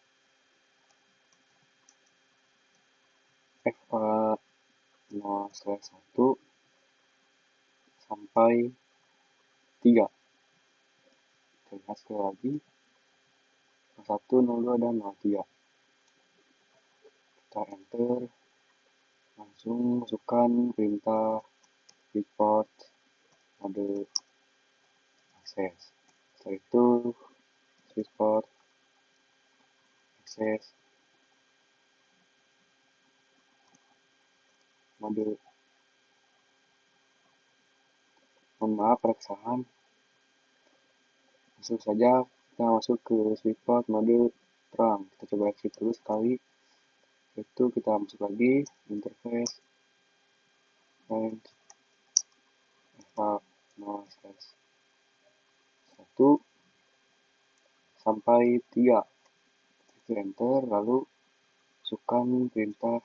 FA 0/1 sampai 3. Kita lihat sekali lagi 01, 02, dan 03. Kita enter, langsung masukkan perintah report mode access. Setelah itu report access mode. Mohon maaf ada kesalahan, langsung saja kita masuk ke report mode terang. Kita coba exit dulu sekali. Itu kita masuk lagi interface range FA 0/1 sampai 3. Kita enter, lalu masukkan perintah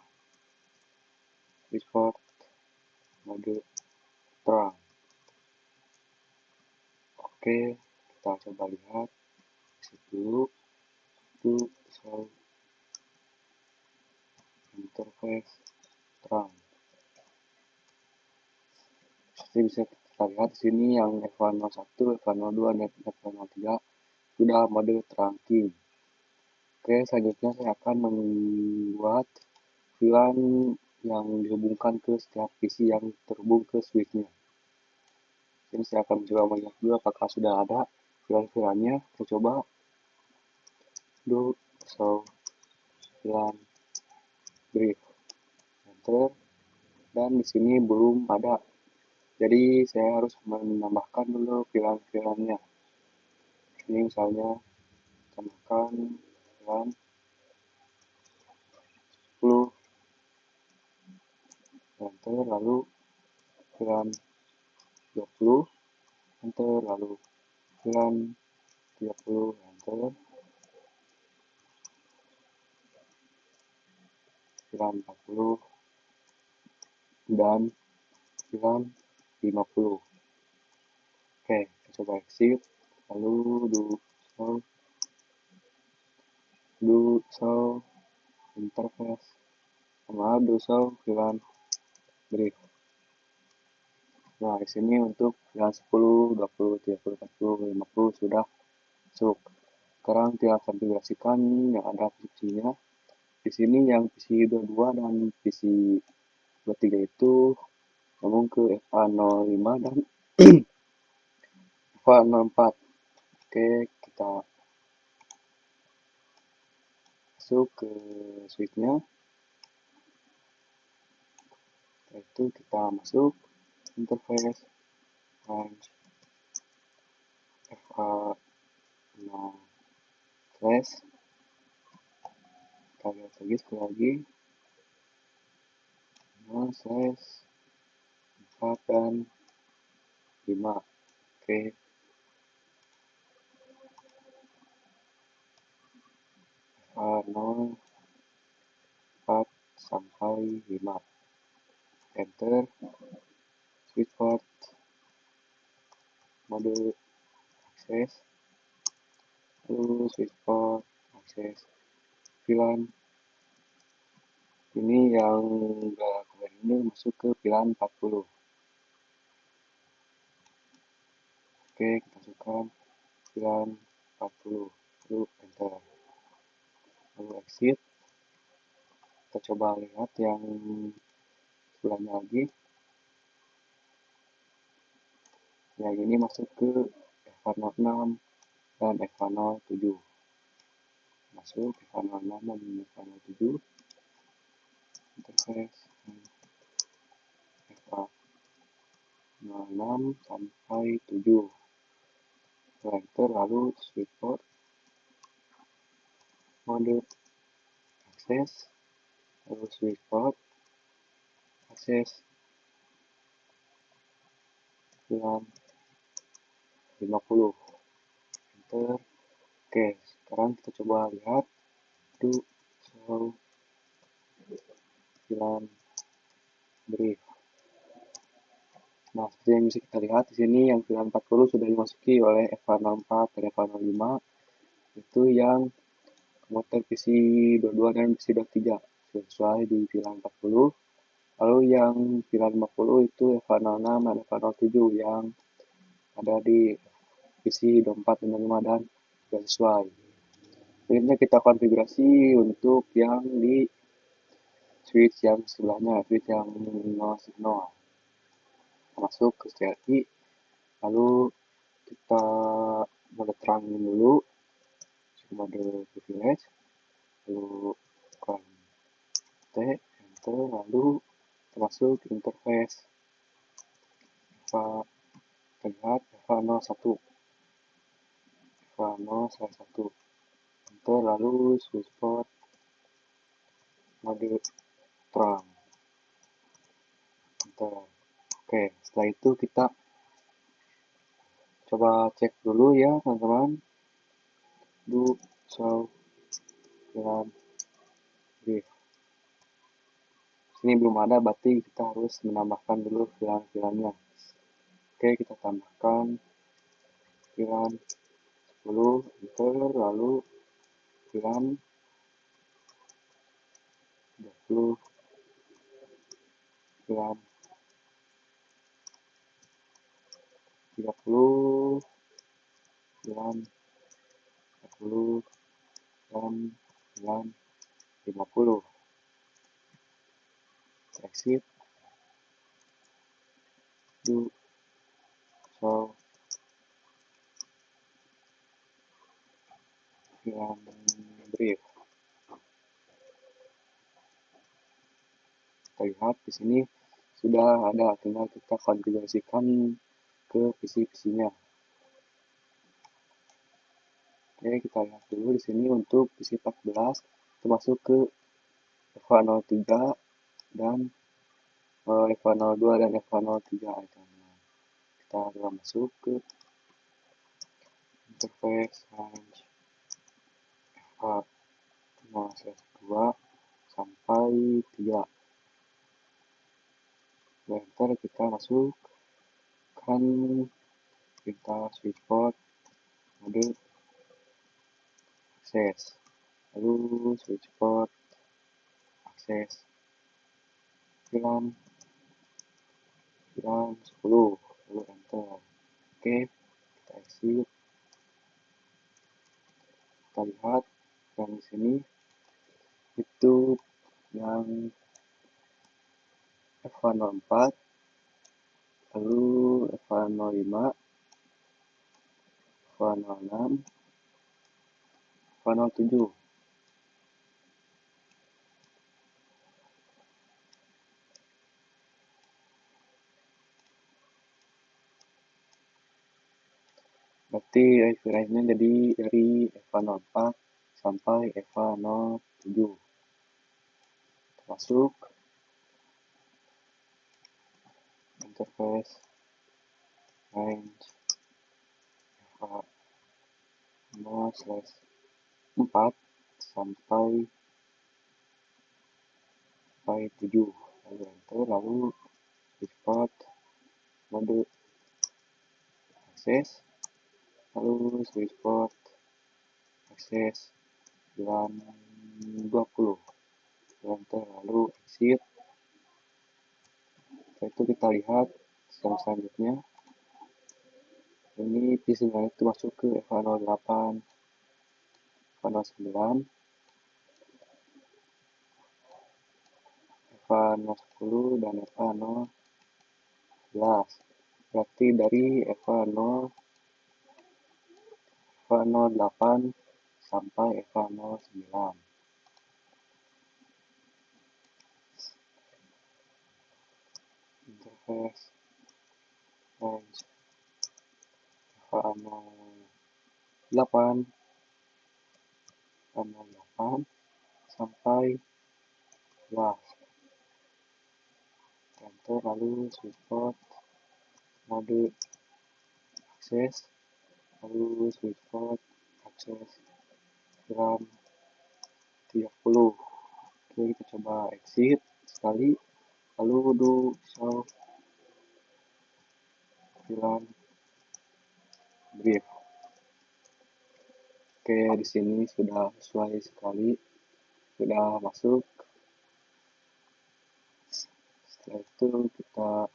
report mode terang. Oke, kita coba lihat dulu. Itu show interface terang. Seperti bisa kita lihat di sini yang F101, F102, dan F103 sudah mode trunking. Oke, selanjutnya saya akan membuat VLAN yang dihubungkan ke setiap PC yang terhubung ke switchnya. Jadi saya akan mencoba melihat dulu apakah sudah ada VLAN-nya. Kita coba do show VLAN brief, enter, dan di sini belum ada. Jadi saya harus menambahkan dulu VLAN-nya. Ini misalnya tambahkan VLAN 10, enter, lalu VLAN 20, enter, lalu VLAN 30, enter, VLAN 40, dan VLAN 50. Oke, kita coba exit, lalu do show interface, maaf, do show VLAN brief. Nah, di sini untuk VLAN 10, 20, 30, 40, 50 sudah masuk. Sekarang kita konfigurasikan yang ada PC-nya. Di sini yang PC 22 dan PC 23 itu nyambung ke FA05 dan FA04. Oke, kita masuk ke switchnya. Setelah itu kita masuk interface range FA0/. Kita lihat lagi sekali lagi 0/4 dan 5. Oke, FA04 sampai 5, enter, switch port mode akses, lalu switchport, akses, VLAN. Ini yang udah kemarin ini masuk ke VLAN 40. Oke, kita masukkan VLAN 40, lalu enter, lalu exit. Kita coba lihat yang sebelahnya lagi. Yang ini masuk ke FH06 dan FH07. Masuk FH06 dan FH07. Interface FH06 sampai 7. Enter, lalu switchport, mode, akses, lalu switchport, akses, VLAN 50. Enter. Oke, sekarang kita coba lihat do show VLAN brief. Nah, seperti yang bisa kita lihat di sini yang VLAN 40 sudah dimasuki oleh FH04 dan FH05, itu yang komputer PC 22 dan PC 23 sesuai di VLAN 40. Lalu yang VLAN 50 itu FH06 dan FH07 yang ada di PC 24 dan 5 dan sudah sesuai. Selanjutnya kita konfigurasi untuk yang di switch yang sebelahnya, switch yang no signal. Masuk ke CLI, lalu kita mode terangin dulu, mode privilege, lalu T, enter, lalu masuk interface terlihat FH01, FH01, enter, lalu switchport mode terang, enter. Oke, setelah itu kita coba cek dulu ya teman-teman. Do show VLAN brief. Sini belum ada, berarti kita harus menambahkan dulu VLAN-VLAN-nya. Oke, kita tambahkan VLAN 10, enter, lalu VLAN 20, VLAN 30, VLAN 40, dan VLAN 50. Exit, do show VLAN brief. Terlihat di sini sudah ada, tinggal kita konfigurasikan ke PC-PC-nya. Oke, kita lihat dulu di sini untuk PC 14 termasuk ke FH03 dan FH02 dan FH03 itu. Kita akan masuk ke interface range FH02 sampai 3. Enter, kita masukkan kita switchport mode akses, lalu switchport akses VLAN 10, lalu enter. Oke, kita exit. Kita lihat yang di sini itu yang FH04, lalu FH05, FH06, FH07. Berarti referensinya jadi dari FH04 sampai FH07. Masuk interface range FH0/4 sampai 7, lalu enter, lalu switchport mode akses, lalu sweet spot, akses, 920, enter, lalu exit. Setelah itu kita lihat yang selanjutnya, ini PC-nya itu masuk ke EVA08, EVA09, EVA010, dan EVA011. Berarti dari EVA08 sampai EVA09. Interface range EVA08 sampai 11. Enter, lalu switch port, mode akses, lalu switch port, akses, RAM 30. Oke, kita coba exit sekali, lalu do show VLAN brief. Oke, di sini sudah sesuai sekali, sudah masuk. Setelah itu kita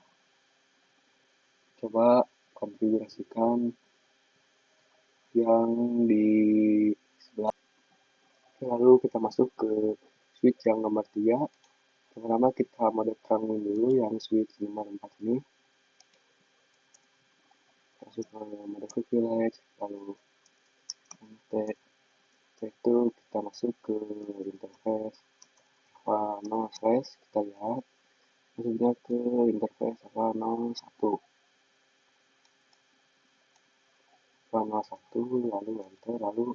coba konfigurasikan yang di sebelah. Lalu kita masuk ke switch yang nomor 3. Pertama kita mode terangin dulu yang switch nomor 4 ini. Masuk ke mode privilege, lalu setelah itu kita masuk ke interface EVA0/, kita lihat masuknya ke interface EVA01, lalu enter, lalu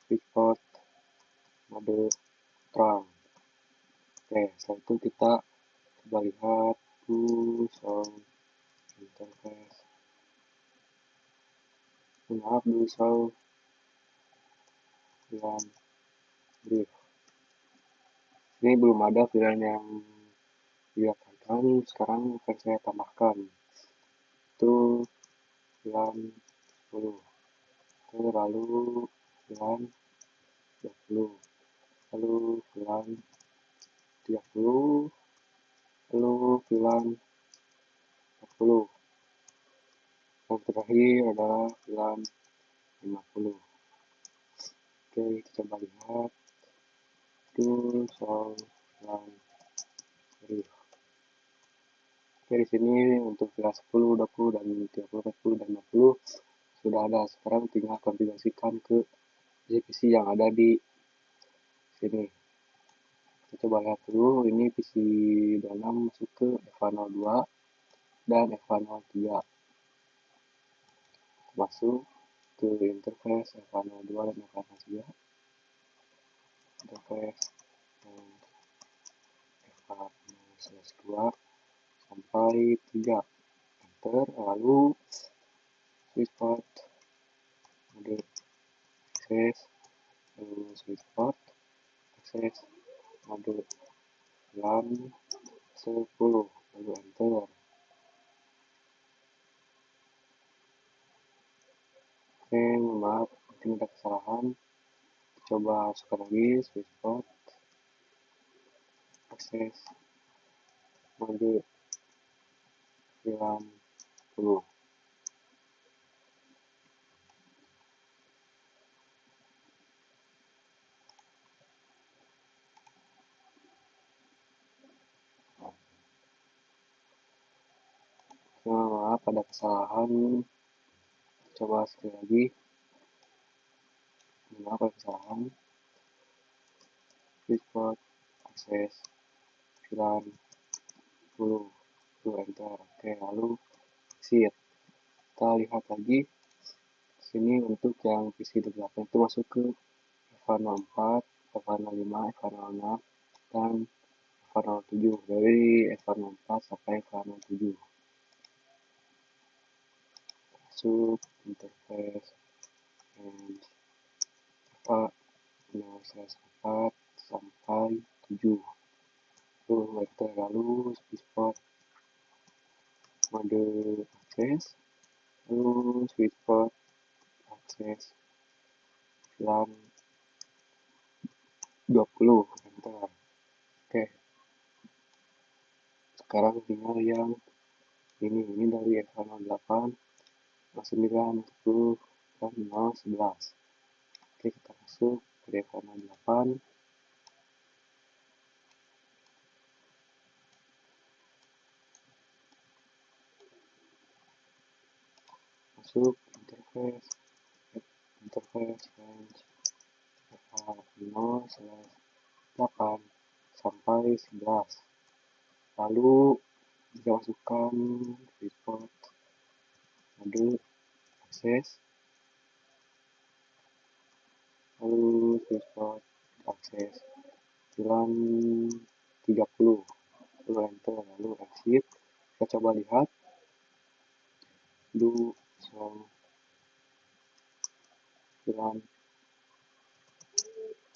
switch port mode terang. Oke, setelah itu kita coba lihat show interface, maaf, show VLAN brief. Ini belum ada VLAN yang didapatkan, sekarang akan saya tambahkan. Itu VLAN 10, lalu VLAN 20, lalu VLAN 30, lalu VLAN 40. Yang terakhir adalah VLAN 50. Oke, kita coba lihat. Show VLAN brief. Oke, di sini untuk VLAN 10, 20, dan 30, 40, dan 50 sudah ada. Sekarang tinggal konfigurasikan ke PC yang ada di sini. Kita coba lihat dulu, ini PC 26 masuk ke EVA02 dan EVA03. Masuk ke interface EVA02 dan EVA03. Interface EVA02 sampai 3. Enter, lalu switch port mode akses, lalu switch port akses mode LAN 10, lalu enter. Oke, maaf, mungkin ada kesalahan. Coba sekali lagi, switch port akses mode LAN 10. Maaf, ada kesalahan. Coba sekali lagi. Maaf, ada kesalahan. Switch port akses LAN 10, lalu enter. Oke, lalu exit. Kita lihat lagi. Sini untuk yang PC di belakang itu masuk ke EVA04, EVA05, EVA06, dan EVA07. Dari EVA04 sampai EVA07. Masuk interface range EVA0/4 sampai 7. Lalu switch port mode akses, lalu switch port akses VLAN 20, enter. Oke, sekarang tinggal yang ini dari F08, 09, 10, dan 011. Oke, kita masuk ke F08. Masuk interface range F0/8 sampai 11. Lalu kita masukkan report mode akses, lalu report akses VLAN 30, lalu enter, lalu exit. Kita coba lihat dulu VLAN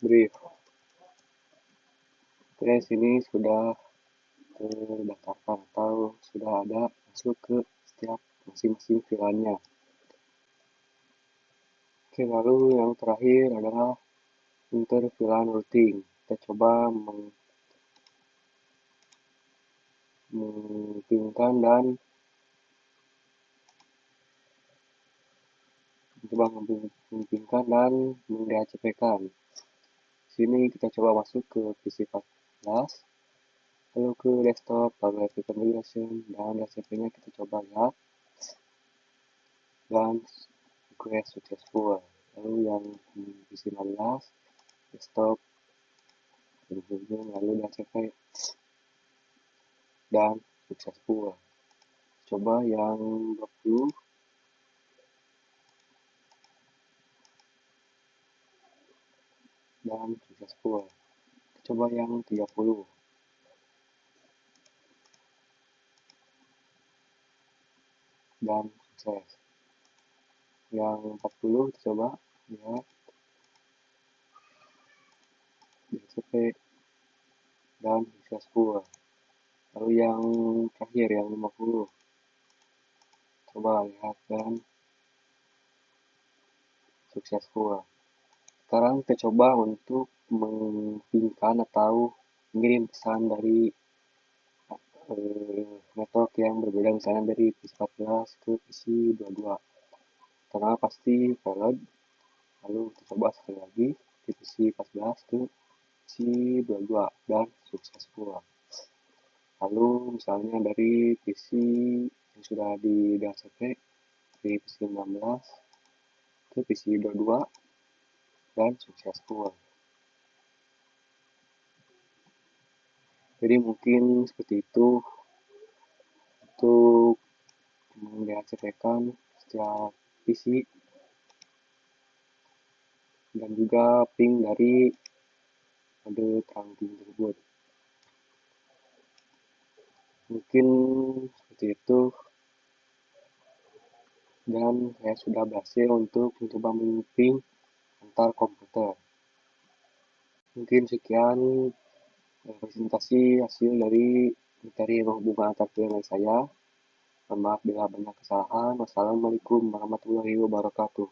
brief. Oke, sini sudah terdaftarkan atau sudah ada masuk ke setiap masing-masing VLAN-nya. Oke, lalu yang terakhir adalah inter VLAN routing. Kita coba menghubungkan dan meng-DHCP-kan. Sini kita coba masuk ke PC 14, lalu ke desktop, lalu IP configuration, dan DHCP-nya kita coba lihat, dan request successful. Lalu yang PC 16, desktop, lalu DHCP, dan successful. Coba yang 20, dan successful. Coba yang 30, dan sukses. Yang 40 coba lihat DHCP dan successful. Lalu yang terakhir yang 50, coba lihat dan successful. Sekarang kita coba untuk menghubungkan atau mengirim pesan dari network yang berbeda, misalnya dari PC 14 ke PC 22. Karena pasti valid. Lalu kita coba sekali lagi di PC 14 ke PC 22 dan successful. Lalu misalnya dari PC yang sudah di DHCP dari PC 16 ke PC 22 dan successful. Jadi mungkin seperti itu untuk mendHCP-kan setiap PC dan juga ping dari mode trunking tersebut. Mungkin seperti itu, dan saya sudah berhasil untuk mencoba mengping antar komputer. Mungkin sekian presentasi hasil dari materi menghubungkan antar VLAN saya. Maaf bila banyak kesalahan. Wassalamualaikum warahmatullahi wabarakatuh.